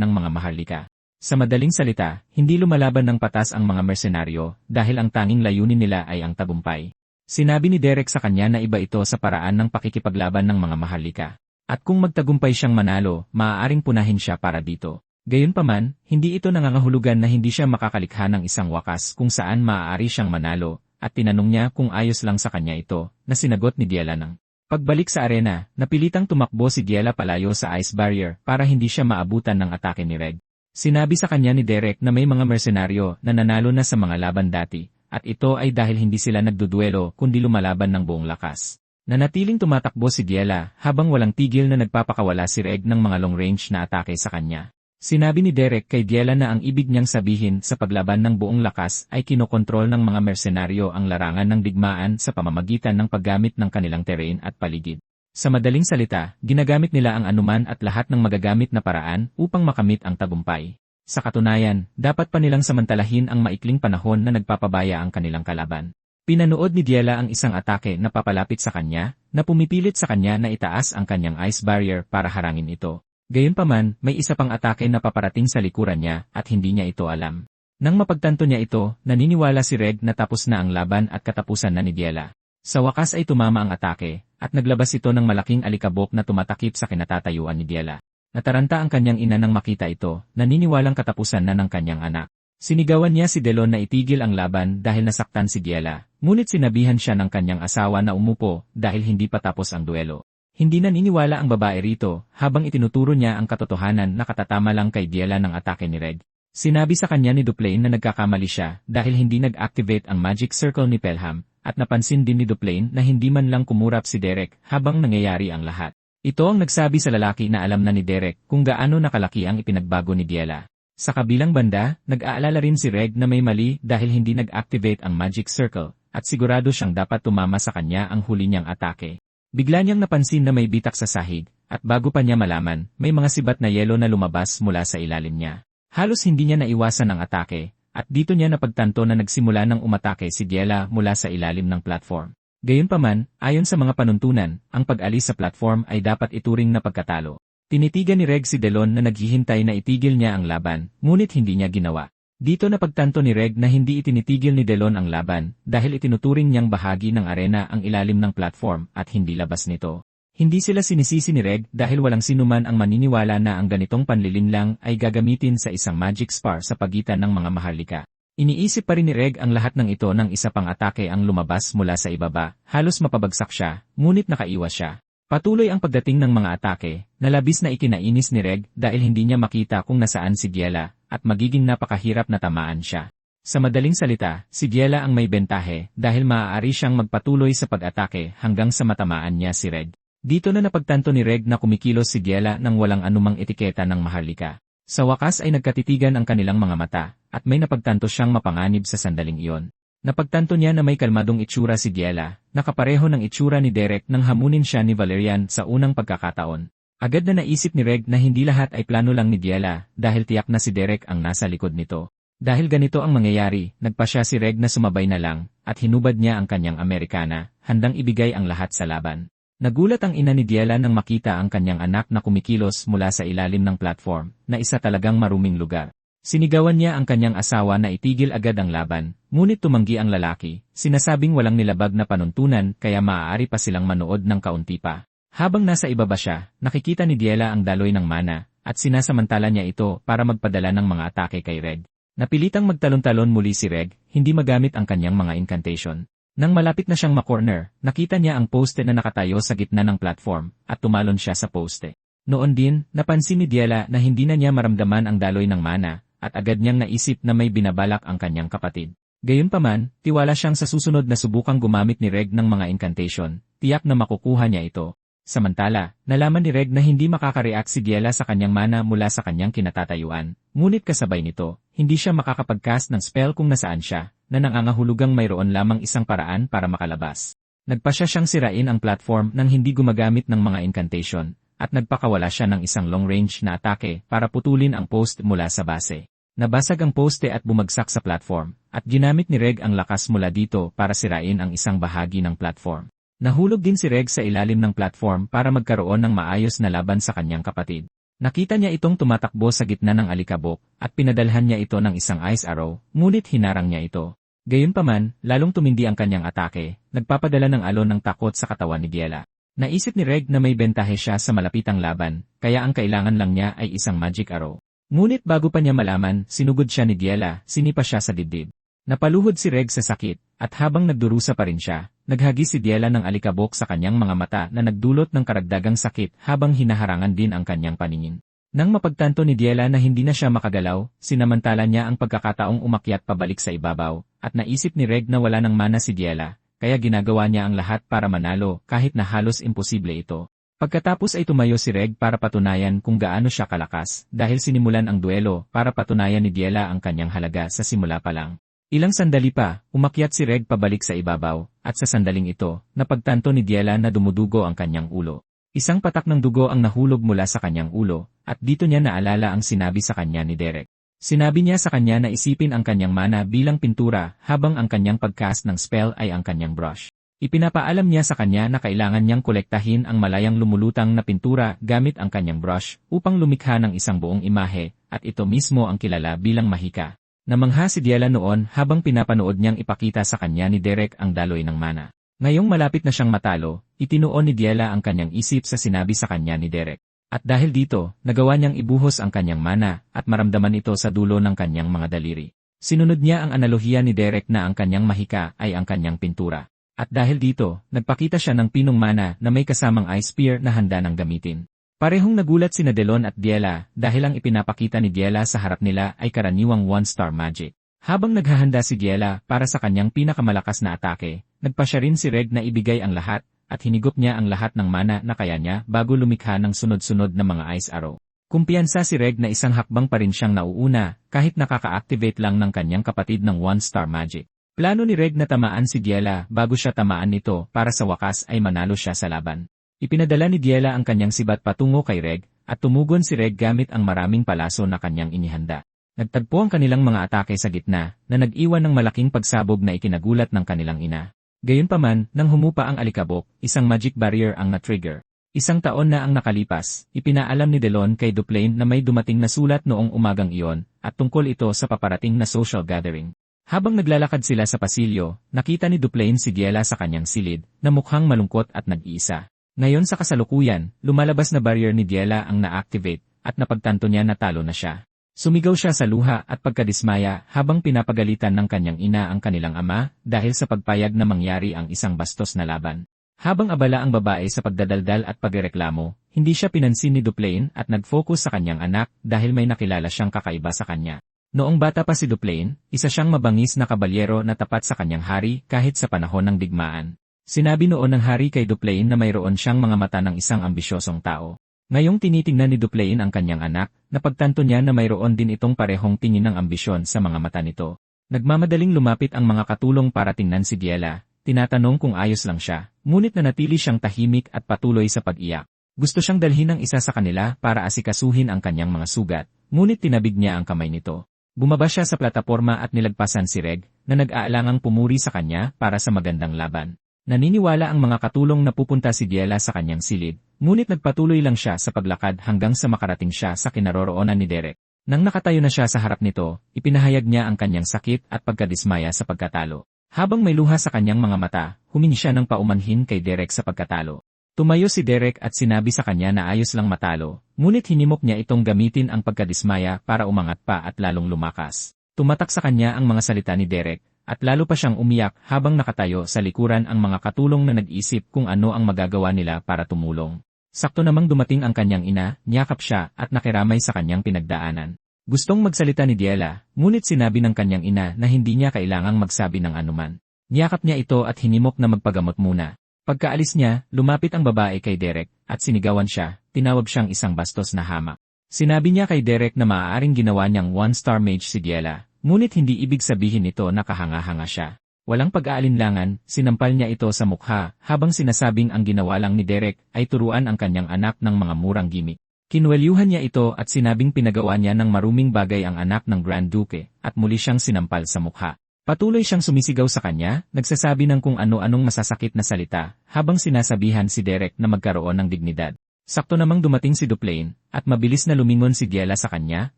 ng mga maharlika. Sa madaling salita, hindi lumalaban ng patas ang mga mersenaryo dahil ang tanging layunin nila ay ang tagumpay. Sinabi ni Derek sa kanya na iba ito sa paraan ng pakikipaglaban ng mga maharlika. At kung magtagumpay siyang manalo, maaaring punahin siya para dito. Gayunpaman, hindi ito nangangahulugan na hindi siya makakalikha ng isang wakas kung saan maaari siyang manalo, at tinanong niya kung ayos lang sa kanya ito, na sinagot ni Diela ng pagbalik sa arena, napilitang tumakbo si Diela palayo sa ice barrier para hindi siya maabutan ng atake ni Reg. Sinabi sa kanya ni Derek na may mga mersenaryo na nanalo na sa mga laban dati, at ito ay dahil hindi sila nagduduelo kundi lumalaban ng buong lakas. Nanatiling tumatakbo si Diela habang walang tigil na nagpapakawala si Reg ng mga long-range na atake sa kanya. Sinabi ni Derek kay Diela na ang ibig niyang sabihin sa paglaban ng buong lakas ay kinokontrol ng mga mersenaryo ang larangan ng digmaan sa pamamagitan ng paggamit ng kanilang terrain at paligid. Sa madaling salita, ginagamit nila ang anuman at lahat ng magagamit na paraan upang makamit ang tagumpay. Sa katunayan, dapat pa nilang samantalahin ang maikling panahon na nagpapabaya ang kanilang kalaban. Pinanood ni Diela ang isang atake na papalapit sa kanya, na pumipilit sa kanya na itaas ang kanyang ice barrier para harangin ito. Gayunpaman, may isa pang atake na paparating sa likuran niya at hindi niya ito alam. Nang mapagtanto niya ito, naniniwala si Reg na tapos na ang laban at katapusan na ni Diela. Sa wakas ay tumama ang atake, at naglabas ito ng malaking alikabok na tumatakip sa kinatatayuan ni Diela. Nataranta ang kanyang ina nang makita ito, naniniwalang katapusan na ng kanyang anak. Sinigawan niya si Delon na itigil ang laban dahil nasaktan si Diela, ngunit sinabihan siya ng kanyang asawa na umupo dahil hindi pa tapos ang duelo. Hindi naniniwala ang babae rito habang itinuturo niya ang katotohanan na katatama lang kay Diela ng atake ni Reg. Sinabi sa kanya ni Duplain na nagkakamali siya dahil hindi nag-activate ang magic circle ni Pelham, at napansin din ni Duplain na hindi man lang kumurap si Derek habang nangyayari ang lahat. Ito ang nagsabi sa lalaki na alam na ni Derek kung gaano nakalaki ang ipinagbago ni Diela. Sa kabilang banda, nag-aalala rin si Reg na may mali dahil hindi nag-activate ang magic circle, at sigurado siyang dapat tumama sa kanya ang huli niyang atake. Bigla niyang napansin na may bitak sa sahig, at bago pa niya malaman, may mga sibat na yelo na lumabas mula sa ilalim niya. Halos hindi niya naiwasan ang atake, at dito niya napagtanto na nagsimula ng umatake si Diela mula sa ilalim ng platform. Gayunpaman, ayon sa mga panuntunan, ang pag-alis sa platform ay dapat ituring na pagkatalo. Tinitigan ni Reg si Delon na naghihintay na itigil niya ang laban, ngunit hindi niya ginawa. Dito napagtanto ni Reg na hindi itinitigil ni Delon ang laban dahil itinuturing niyang bahagi ng arena ang ilalim ng platform at hindi labas nito. Hindi sila sinisisi ni Reg dahil walang sinuman ang maniniwala na ang ganitong panlilinlang ay gagamitin sa isang magic spar sa pagitan ng mga maharlika. Iniisip pa rin ni Reg ang lahat ng ito nang isa pang atake ang lumabas mula sa ibaba, halos mapabagsak siya, ngunit nakaiwas siya. Patuloy ang pagdating ng mga atake, na labis na ikinainis ni Reg dahil hindi niya makita kung nasaan si Diela, at magiging napakahirap na tamaan siya. Sa madaling salita, si Diela ang may bentahe dahil maaari siyang magpatuloy sa pag-atake hanggang sa matamaan niya si Reg. Dito na napagtanto ni Reg na kumikilos si Diela nang walang anumang etiketa ng maharlika. Sa wakas ay nagkatitigan ang kanilang mga mata, at may napagtanto siyang mapanganib sa sandaling iyon. Napagtanto niya na may kalmadong itsura si Diela, nakapareho ng itsura ni Derek nang hamunin siya ni Valerian sa unang pagkakataon. Agad na naisip ni Reg na hindi lahat ay plano lang ni Diela dahil tiyak na si Derek ang nasa likod nito. Dahil ganito ang mangyayari, nagpa siya si Reg na sumabay na lang, at hinubad niya ang kanyang Amerikana, handang ibigay ang lahat sa laban. Nagulat ang ina ni Diela nang makita ang kanyang anak na kumikilos mula sa ilalim ng platform, na isa talagang maruming lugar. Sinigawan niya ang kanyang asawa na itigil agad ang laban, ngunit tumanggi ang lalaki, sinasabing walang nilabag na panuntunan kaya maaari pa silang manood ng kaunti pa. Habang nasa ibaba siya, nakikita ni Diela ang daloy ng mana, at sinasamantala niya ito para magpadala ng mga atake kay Reg. Napilitang magtalon-talon muli si Reg, hindi magamit ang kanyang mga incantation. Nang malapit na siyang makorner, nakita niya ang poste na nakatayo sa gitna ng platform, at tumalon siya sa poste. Noon din, napansin ni Diela na hindi na niya maramdaman ang daloy ng mana, at agad niyang naisip na may binabalak ang kanyang kapatid. Gayunpaman, tiwala siyang sa susunod na subukang gumamit ni Reg ng mga incantation, tiyak na makukuha niya ito. Samantala, nalaman ni Reg na hindi makakareact si Diela sa kanyang mana mula sa kanyang kinatatayuan, ngunit kasabay nito, hindi siya makakapag-cast ng spell kung nasaan siya, na nangangahulugang mayroon lamang isang paraan para makalabas. Nagpasya siyang sirain ang platform nang hindi gumagamit ng mga incantation, at nagpakawala siya ng isang long-range na atake para putulin ang post mula sa base. Nabasag ang poste at bumagsak sa platform, at ginamit ni Reg ang lakas mula dito para sirain ang isang bahagi ng platform. Nahulog din si Reg sa ilalim ng platform para magkaroon ng maayos na laban sa kanyang kapatid. Nakita niya itong tumatakbo sa gitna ng alikabok, at pinadalhan niya ito ng isang ice arrow, ngunit hinarang niya ito. Gayunpaman, lalong tumindi ang kanyang atake, nagpapadala ng alon ng takot sa katawan ni Diela. Naisip ni Reg na may bentahe siya sa malapitang laban, kaya ang kailangan lang niya ay isang magic arrow. Ngunit bago pa niya malaman, sinugod siya ni Diela, sinipa siya sa dibdib. Napaluhod si Reg sa sakit, at habang nagdurusa pa rin siya, naghagi si Diela ng alikabok sa kanyang mga mata na nagdulot ng karagdagang sakit habang hinaharangan din ang kanyang paningin. Nang mapagtanto ni Diela na hindi na siya makagalaw, sinamantala niya ang pagkakataong umakyat pabalik sa ibabaw, at naisip ni Reg na wala ng mana si Diela, kaya ginagawa niya ang lahat para manalo kahit na halos imposible ito. Pagkatapos ay tumayo si Reg para patunayan kung gaano siya kalakas dahil sinimulan ang duelo para patunayan ni Diela ang kanyang halaga sa simula pa lang. Ilang sandali pa, umakyat si Reg pabalik sa ibabaw, at sa sandaling ito, napagtanto ni Diela na dumudugo ang kanyang ulo. Isang patak ng dugo ang nahulog mula sa kanyang ulo, at dito niya naalala ang sinabi sa kanya ni Derek. Sinabi niya sa kanya na isipin ang kanyang mana bilang pintura habang ang kanyang pagcast ng spell ay ang kanyang brush. Ipinapaalam niya sa kanya na kailangan niyang kolektahin ang malayang lumulutang na pintura gamit ang kanyang brush upang lumikha ng isang buong imahe, at ito mismo ang kilala bilang mahika. Namangha si Diela noon habang pinapanood niyang ipakita sa kanya ni Derek ang daloy ng mana. Ngayong malapit na siyang matalo, itinuon ni Diela ang kanyang isip sa sinabi sa kanya ni Derek. At dahil dito, nagawa niyang ibuhos ang kanyang mana at maramdaman ito sa dulo ng kanyang mga daliri. Sinunod niya ang analohiya ni Derek na ang kanyang mahika ay ang kanyang pintura. At dahil dito, nagpakita siya ng pinong mana na may kasamang ice spear na handa ng gamitin. Parehong nagulat sina Delon at Diela dahil ang ipinapakita ni Diela sa harap nila ay karaniwang one-star magic. Habang naghahanda si Diela para sa kanyang pinakamalakas na atake, nagpasya rin si Reg na ibigay ang lahat, at hinigop niya ang lahat ng mana na kaya niya bago lumikha ng sunod-sunod na mga ice arrow. Kumpiyansa si Reg na isang hakbang pa rin siyang nauuna, kahit nakaka-activate lang ng kanyang kapatid ng one-star magic. Plano ni Reg na tamaan si Diela bago siya tamaan nito para sa wakas ay manalo siya sa laban. Ipinadala ni Diela ang kanyang sibat patungo kay Reg, at tumugon si Reg gamit ang maraming palaso na kanyang inihanda. Nagtagpo ang kanilang mga atake sa gitna, na nag-iwan ng malaking pagsabog na ikinagulat ng kanilang ina. Gayunpaman, nang humupa ang alikabok, isang magic barrier ang na-trigger. Isang taon na ang nakalipas, ipinaalam ni Delon kay Duplain na may dumating na sulat noong umagang iyon, at tungkol ito sa paparating na social gathering. Habang naglalakad sila sa pasilyo, nakita ni Duplain si Diela sa kanyang silid, na mukhang malungkot at nag-iisa. Ngayon sa kasalukuyan, lumalabas na barrier ni Diela ang na-activate, at napagtanto niya na talo na siya. Sumigaw siya sa luha at pagkadismaya habang pinapagalitan ng kanyang ina ang kanilang ama dahil sa pagpayag na mangyari ang isang bastos na laban. Habang abala ang babae sa pagdadaldal at pagreklamo, hindi siya pinansin ni Duplain at nag-focus sa kanyang anak dahil may nakilala siyang kakaiba sa kanya. Noong bata pa si Duplain, isa siyang mabangis na kabalyero na tapat sa kanyang hari kahit sa panahon ng digmaan. Sinabi noon ng hari kay Duplain na mayroon siyang mga mata ng isang ambisyosong tao. Ngayong tinitingnan ni Duplain ang kanyang anak, napagtanto niya na mayroon din itong parehong tingin ng ambisyon sa mga mata nito. Nagmamadaling lumapit ang mga katulong para tingnan si Diela, tinatanong kung ayos lang siya, ngunit nanatili siyang tahimik at patuloy sa pag-iyak. Gusto siyang dalhin ng isa sa kanila para asikasuhin ang kanyang mga sugat, ngunit tinabig niya ang kamay nito. Bumaba siya sa plataporma at nilagpasan si Reg, na nag-aalangang pumuri sa kanya para sa magandang laban. Naniniwala ang mga katulong na pupunta si Diela sa kanyang silid, ngunit nagpatuloy lang siya sa paglakad hanggang sa makarating siya sa kinaroroonan ni Derek. Nang nakatayo na siya sa harap nito, ipinahayag niya ang kanyang sakit at pagkadismaya sa pagkatalo. Habang may luha sa kanyang mga mata, humingi siya ng paumanhin kay Derek sa pagkatalo. Tumayo si Derek at sinabi sa kanya na ayos lang matalo, ngunit hinimok niya itong gamitin ang pagkadismaya para umangat pa at lalong lumakas. Tumatak sa kanya ang mga salita ni Derek, at lalo pa siyang umiyak habang nakatayo sa likuran ang mga katulong na nag-isip kung ano ang magagawa nila para tumulong. Sakto namang dumating ang kanyang ina, niyakap siya at nakiramay sa kanyang pinagdaanan. Gustong magsalita ni Diela, ngunit sinabi ng kanyang ina na hindi niya kailangang magsabi ng anuman. Niyakap niya ito at hinimok na magpagamot muna. Pagkaalis niya, lumapit ang babae kay Derek at sinigawan siya, tinawag siyang isang bastos na hamak. Sinabi niya kay Derek na maaaring ginawa niyang one-star mage si Diela, ngunit hindi ibig sabihin nito na kahanga-hanga siya. Walang pag-aalinlangan, sinampal niya ito sa mukha, habang sinasabing ang ginawa lang ni Derek ay turuan ang kanyang anak ng mga murang gimmick. Kinwelyuhan niya ito at sinabing pinagawa niya ng maruming bagay ang anak ng Grand Duke, at muli siyang sinampal sa mukha. Patuloy siyang sumisigaw sa kanya, nagsasabi ng kung ano-anong masasakit na salita, habang sinasabihan si Derek na magkaroon ng dignidad. Sakto namang dumating si Duplain, at mabilis na lumingon si Diela sa kanya,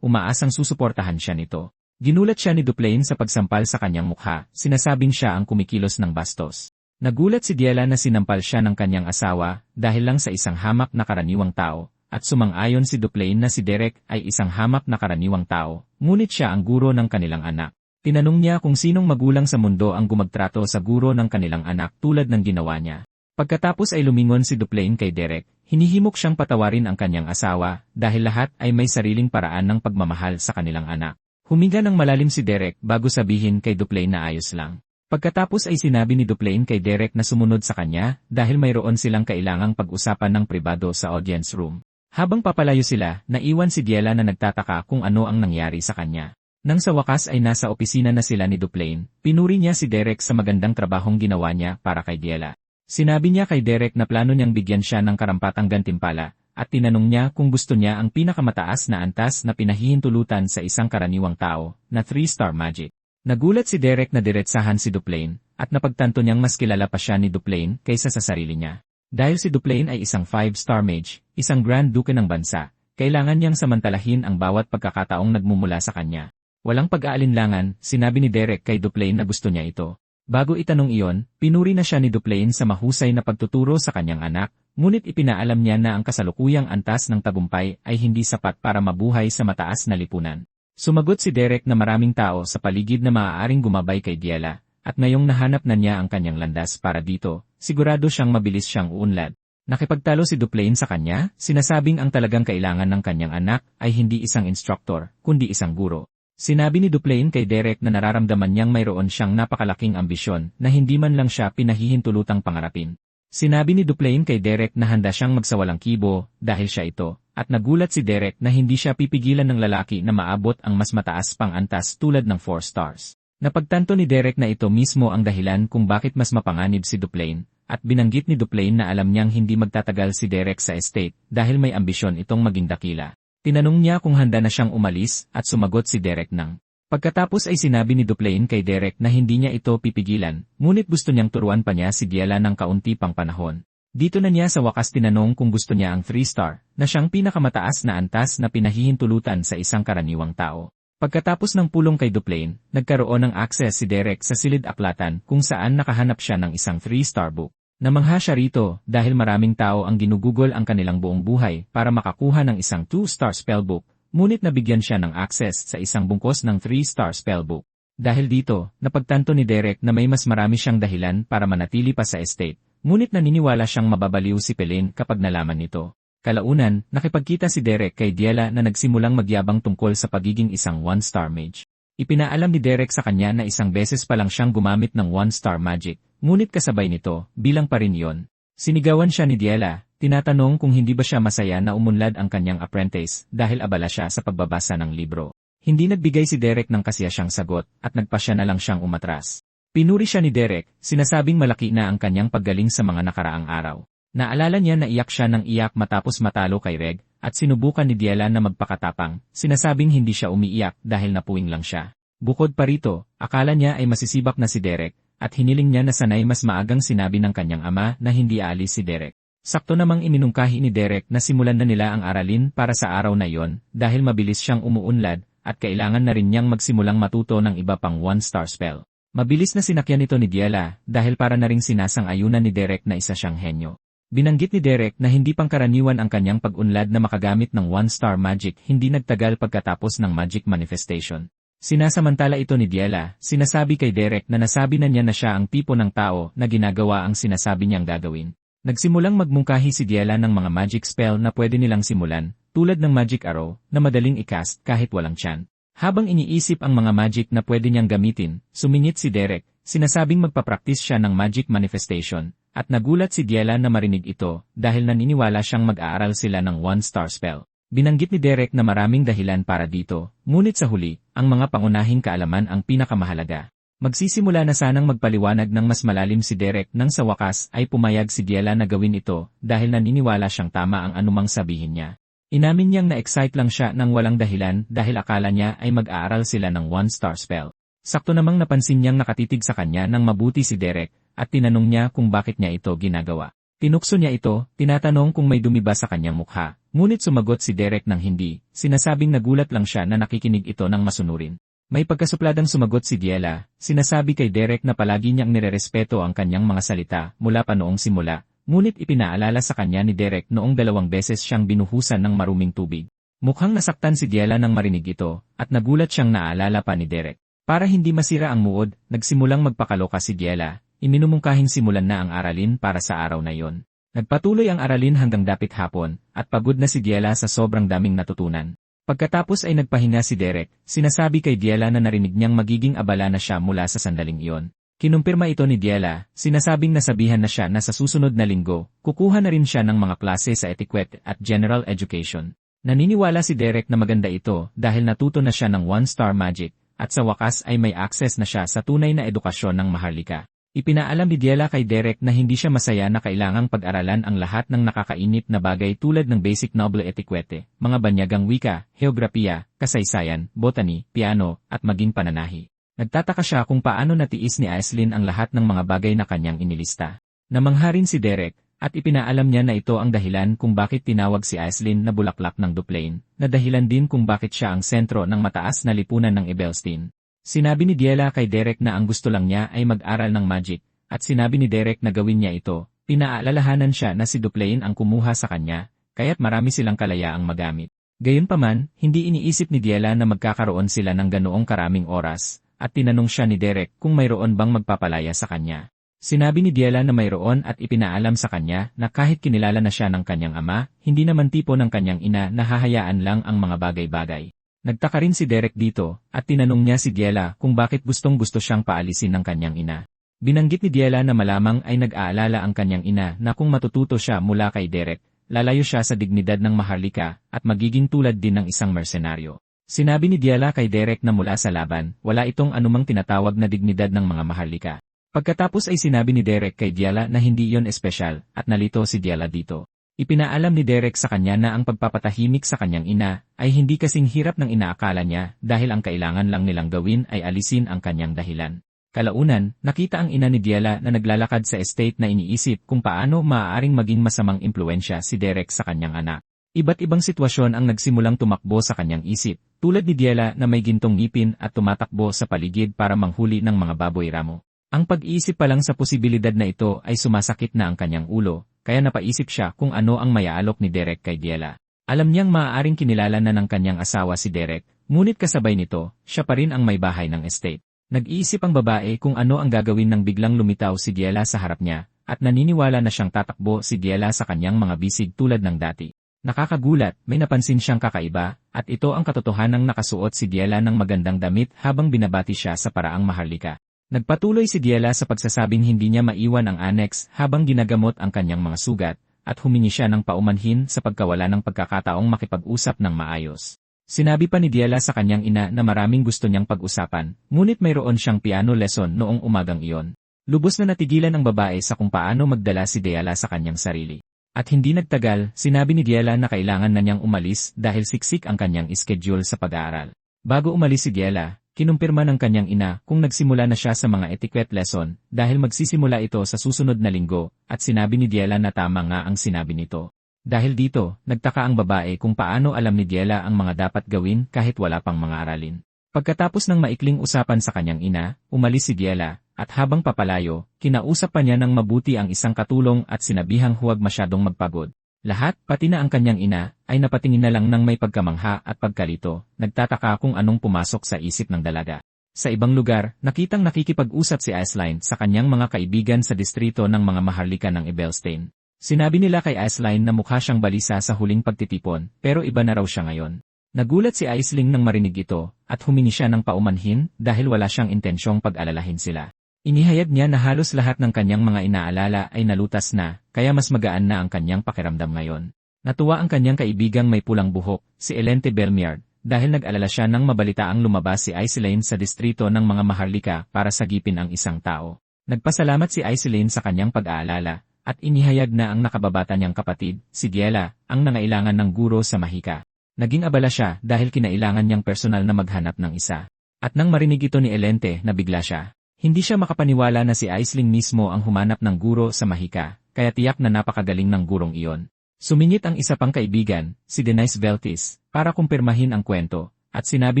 umaasang susuportahan siya nito. Ginulat siya ni Duplain sa pagsampal sa kanyang mukha, sinasabing siya ang kumikilos ng bastos. Nagulat si Diela na sinampal siya ng kanyang asawa, dahil lang sa isang hamak na karaniwang tao, at sumang-ayon si Duplain na si Derek ay isang hamak na karaniwang tao, ngunit siya ang guro ng kanilang anak. Tinanong niya kung sinong magulang sa mundo ang gumagtrato sa guro ng kanilang anak tulad ng ginawa niya. Pagkatapos ay lumingon si Duplain kay Derek, hinihimok siyang patawarin ang kanyang asawa, dahil lahat ay may sariling paraan ng pagmamahal sa kanilang anak. Huminga ng malalim si Derek bago sabihin kay Duplain na ayos lang. Pagkatapos ay sinabi ni Duplain kay Derek na sumunod sa kanya dahil mayroon silang kailangang pag-usapan ng pribado sa audience room. Habang papalayo sila, naiwan si Diela na nagtataka kung ano ang nangyari sa kanya. Nang sa wakas ay nasa opisina na sila ni Duplain, pinuri niya si Derek sa magandang trabahong ginawa niya para kay Diela. Sinabi niya kay Derek na plano niyang bigyan siya ng karampatang gantimpala, at tinanong niya kung gusto niya ang pinakamataas na antas na pinahihintulutan sa isang karaniwang tao, na 3-star magic. Nagulat si Derek na diretsahan si Duplain, at napagtanto niyang mas kilala pa siya ni Duplain kaysa sa sarili niya. Dahil si Duplain ay isang 5-star mage, isang Grand Duke ng bansa, kailangan niyang samantalahin ang bawat pagkakataong nagmumula sa kanya. Walang pag-aalinlangan, sinabi ni Derek kay Duplain na gusto niya ito. Bago itanong iyon, pinuri na siya ni Duplain sa mahusay na pagtuturo sa kanyang anak, ngunit ipinaalam niya na ang kasalukuyang antas ng tagumpay ay hindi sapat para mabuhay sa mataas na lipunan. Sumagot si Derek na maraming tao sa paligid na maaaring gumabay kay Diela, at ngayong nahanap na niya ang kanyang landas para dito, sigurado siyang mabilis siyang uunlad. Nakipagtalo si Duplain sa kanya, sinasabing ang talagang kailangan ng kanyang anak ay hindi isang instructor, kundi isang guro. Sinabi ni Duplain kay Derek na nararamdaman niyang mayroon siyang napakalaking ambisyon na hindi man lang siya pinahihintulutang pangarapin. Sinabi ni Duplain kay Derek na handa siyang magsawalang kibo dahil siya ito, at nagulat si Derek na hindi siya pipigilan ng lalaki na maabot ang mas mataas pang antas tulad ng 4 stars. Napagtanto ni Derek na ito mismo ang dahilan kung bakit mas mapanganib si Duplain, at binanggit ni Duplain na alam niyang hindi magtatagal si Derek sa estate dahil may ambisyon itong maging dakila. Tinanong niya kung handa na siyang umalis at sumagot si Derek nang. Pagkatapos ay sinabi ni Duplain kay Derek na hindi niya ito pipigilan, ngunit gusto niyang turuan pa niya si Diela ng kaunti pang panahon. Dito na niya sa wakas tinanong kung gusto niya ang 3-star, na siyang pinakamataas na antas na pinahihintulutan sa isang karaniwang tao. Pagkatapos ng pulong kay Duplain, nagkaroon ng access si Derek sa silid-aklatan kung saan nakahanap siya ng isang 3-star book. Namangha siya rito dahil maraming tao ang ginugugol ang kanilang buong buhay para makakuha ng isang 2-star spellbook, ngunit nabigyan siya ng access sa isang bungkos ng 3-star spellbook. Dahil dito, napagtanto ni Derek na may mas marami siyang dahilan para manatili pa sa estate, ngunit naniniwala siyang mababaliw si Pelin kapag nalaman nito. Kalaunan, nakipagkita si Derek kay Diela na nagsimulang magyabang tungkol sa pagiging isang 1-star mage. Ipinaalam ni Derek sa kanya na isang beses pa lang siyang gumamit ng 1-star magic, ngunit kasabay nito, bilang pa rin iyon. Sinigawan siya ni Diela, tinatanong kung hindi ba siya masaya na umunlad ang kanyang apprentice dahil abala siya sa pagbabasa ng libro. Hindi nagbigay si Derek ng kasiya siyang sagot at nagpasya na lang siyang umatras. Pinuri siya ni Derek, sinasabing malaki na ang kanyang paggaling sa mga nakaraang araw. Naalala niya na iyak siya ng iyak matapos matalo kay Reg, at sinubukan ni Diela na magpakatapang, sinasabing hindi siya umiiyak dahil napuwing lang siya. Bukod pa rito, akala niya ay masisibak na si Derek, at hiniling niya na sanay mas maagang sinabi ng kanyang ama na hindi aalis si Derek. Sakto namang iminungkahi ni Derek na simulan na nila ang aralin para sa araw na iyon dahil mabilis siyang umuunlad at kailangan na rin niyang magsimulang matuto ng iba pang 1-star spell. Mabilis na sinakyan ito ni Diela dahil para na ring sinasang-ayunan ni Derek na isa siyang henyo. Binanggit ni Derek na hindi pangkaraniwan ang kanyang pag-unlad na makagamit ng 1-star magic hindi nagtagal pagkatapos ng magic manifestation. Sinasamantala ito ni Diela, sinasabi kay Derek na nasabi na niya na siya ang tipo ng tao na ginagawa ang sinasabi niyang gagawin. Nagsimulang magmungkahi si Diela ng mga magic spell na pwede nilang simulan, tulad ng magic arrow na madaling i-cast kahit walang tiyan. Habang iniisip ang mga magic na pwede niyang gamitin, sumingit si Derek, sinasabing magpapractice siya ng magic manifestation. At nagulat si Diela na marinig ito dahil naniniwala siyang mag-aaral sila ng 1-star spell. Binanggit ni Derek na maraming dahilan para dito, ngunit sa huli, ang mga pangunahing kaalaman ang pinakamahalaga. Magsisimula na sanang magpaliwanag ng mas malalim si Derek nang sa wakas ay pumayag si Diela na gawin ito dahil naniniwala siyang tama ang anumang sabihin niya. Inamin niyang na-excite lang siya ng walang dahilan dahil akala niya ay mag-aaral sila ng one-star spell. Sakto namang napansin niyang nakatitig sa kanya ng mabuti si Derek at tinanong niya kung bakit niya ito ginagawa. Tinukso niya ito, tinatanong kung may dumiba sa kanyang mukha, ngunit sumagot si Derek ng hindi, sinasabing nagulat lang siya na nakikinig ito ng masunurin. May pagkasupladang sumagot si Diela, sinasabi kay Derek na palagi niyang nirerespeto ang kanyang mga salita mula pa noong simula, ngunit ipinaalala sa kanya ni Derek noong 2 beses siyang binuhusan ng maruming tubig. Mukhang nasaktan si Diela nang marinig ito, at nagulat siyang naalala pa ni Derek. Para hindi masira ang mood, nagsimulang magpakaloka si Diela. Iminumungkahing simulan na ang aralin para sa araw na yon. Nagpatuloy ang aralin hanggang dapit hapon, at pagod na si Diela sa sobrang daming natutunan. Pagkatapos ay nagpahinga si Derek, sinasabi kay Diela na narinig niyang magiging abala na siya mula sa sandaling iyon. Kinumpirma ito ni Diela, sinasabing nasabihan na siya na sa susunod na linggo, kukuha na rin siya ng mga klase sa etiquette at general education. Naniniwala si Derek na maganda ito dahil natuto na siya ng one-star magic, at sa wakas ay may access na siya sa tunay na edukasyon ng Maharlika. Ipinaalam ni Diela kay Derek na hindi siya masaya na kailangang pag-aralan ang lahat ng nakakainip na bagay tulad ng basic noble etiquette, mga banyagang wika, heograpiya, kasaysayan, botany, piano, at maging pananahi. Nagtataka siya kung paano natiis ni Aislinn ang lahat ng mga bagay na kanyang inilista. Namangha rin si Derek, at ipinaalam niya na ito ang dahilan kung bakit tinawag si Aislinn na bulaklak ng Duplain, na dahilan din kung bakit siya ang sentro ng mataas na lipunan ng Ebelstein. Sinabi ni Diela kay Derek na ang gusto lang niya ay mag-aral ng magic, at sinabi ni Derek na gawin niya ito. Pinaalalahanan siya na si Duplain ang kumuha sa kanya, kaya't marami silang kalayaang magamit. Gayunpaman, hindi iniisip ni Diela na magkakaroon sila ng ganoong karaming oras, at tinanong siya ni Derek kung mayroon bang magpapalaya sa kanya. Sinabi ni Diela na mayroon at ipinaalam sa kanya na kahit kinilala na siya ng kanyang ama, hindi naman tipo ng kanyang ina na hahayaan lang ang mga bagay-bagay. Nagtaka rin si Derek dito, at tinanong niya si Diela kung bakit gustong-gusto siyang paalisin ng kanyang ina. Binanggit ni Diela na malamang ay nag-aalala ang kanyang ina na kung matututo siya mula kay Derek, lalayo siya sa dignidad ng Maharlika at magiging tulad din ng isang mersenaryo. Sinabi ni Diela kay Derek na mula sa laban, wala itong anumang tinatawag na dignidad ng mga Maharlika. Pagkatapos ay sinabi ni Derek kay Diela na hindi iyon espesyal, at nalito si Diela dito. Ipinaalam ni Derek sa kanya na ang pagpapatahimik sa kanyang ina ay hindi kasing hirap ng inaakala niya dahil ang kailangan lang nilang gawin ay alisin ang kanyang dahilan. Kalaunan, nakita ang ina ni Diela na naglalakad sa estate na iniisip kung paano maaaring maging masamang impluensya si Derek sa kanyang anak. Iba't ibang sitwasyon ang nagsimulang tumakbo sa kanyang isip, tulad ni Diela na may gintong ngipin at tumatakbo sa paligid para manghuli ng mga baboy ramo. Ang pag-iisip pa lang sa posibilidad na ito ay sumasakit na ang kanyang ulo. Kaya napaisip siya kung ano ang mayaalok ni Derek kay Diela. Alam niyang maaaring kinilala na ng kanyang asawa si Derek, ngunit kasabay nito, siya pa rin ang may bahay ng estate. Nag-iisip ang babae kung ano ang gagawin nang biglang lumitaw si Diela sa harap niya, at naniniwala na siyang tatakbo si Diela sa kanyang mga bisig tulad ng dati. Nakakagulat, may napansin siyang kakaiba, at ito ang katotohanang nakasuot si Diela ng magandang damit habang binabati siya sa paraang Maharlika. Nagpatuloy si Diela sa pagsasabing hindi niya maiwan ang annex habang ginagamot ang kanyang mga sugat, at humingi siya ng paumanhin sa pagkawala ng pagkakataong makipag-usap ng maayos. Sinabi pa ni Diela sa kanyang ina na maraming gusto niyang pag-usapan, ngunit mayroon siyang piano lesson noong umagang iyon. Lubos na natigilan ang babae sa kung paano magdala si Diela sa kanyang sarili. At hindi nagtagal, sinabi ni Diela na kailangan na niyang umalis dahil siksik ang kanyang schedule sa pag-aaral. Bago umalis si Diela, kinumpirma ng kanyang ina kung nagsimula na siya sa mga etiquette lesson dahil magsisimula ito sa susunod na linggo, at sinabi ni Diela na tama nga ang sinabi nito. Dahil dito, nagtaka ang babae kung paano alam ni Diela ang mga dapat gawin kahit wala pang mga aralin. Pagkatapos ng maikling usapan sa kanyang ina, umalis si Diela, at habang papalayo, kinausap pa niya ng mabuti ang isang katulong at sinabihang huwag masyadong magpagod. Lahat, pati na ang kanyang ina, ay napatingin na lang ng may pagkamangha at pagkalito, nagtataka kung anong pumasok sa isip ng dalaga. Sa ibang lugar, nakitang nakikipag-usap si Aislinn sa kanyang mga kaibigan sa distrito ng mga Maharlika ng Ebelstein. Sinabi nila kay Aislinn na mukha siyang balisa sa huling pagtitipon, pero iba na raw siya ngayon. Nagulat si Aislinn nang marinig ito, at humingi siya ng paumanhin dahil wala siyang intensyong pag-alalahin sila. Inihayag niya na halos lahat ng kanyang mga inaalala ay nalutas na, kaya mas magaan na ang kanyang pakiramdam ngayon. Natuwa ang kanyang kaibigang may pulang buhok, si Elente Belmiard, dahil nag-alala siya nang mabalitaang lumabas si Aislinn sa distrito ng mga Maharlika para sagipin ang isang tao. Nagpasalamat si Aislinn sa kanyang pag-aalala, at inihayag na ang nakababata niyang kapatid, si Diela, ang nangailangan ng guro sa Mahika. Naging abala siya dahil kinailangan niyang personal na maghanap ng isa. At nang marinig ito ni Elente, nabigla siya. Hindi siya makapaniwala na si Aislinn mismo ang humanap ng guro sa Mahika, kaya tiyak na napakagaling ng gurong iyon. Sumingit ang isa pang kaibigan, si Denise Veltis, para kumpirmahin ang kwento, at sinabi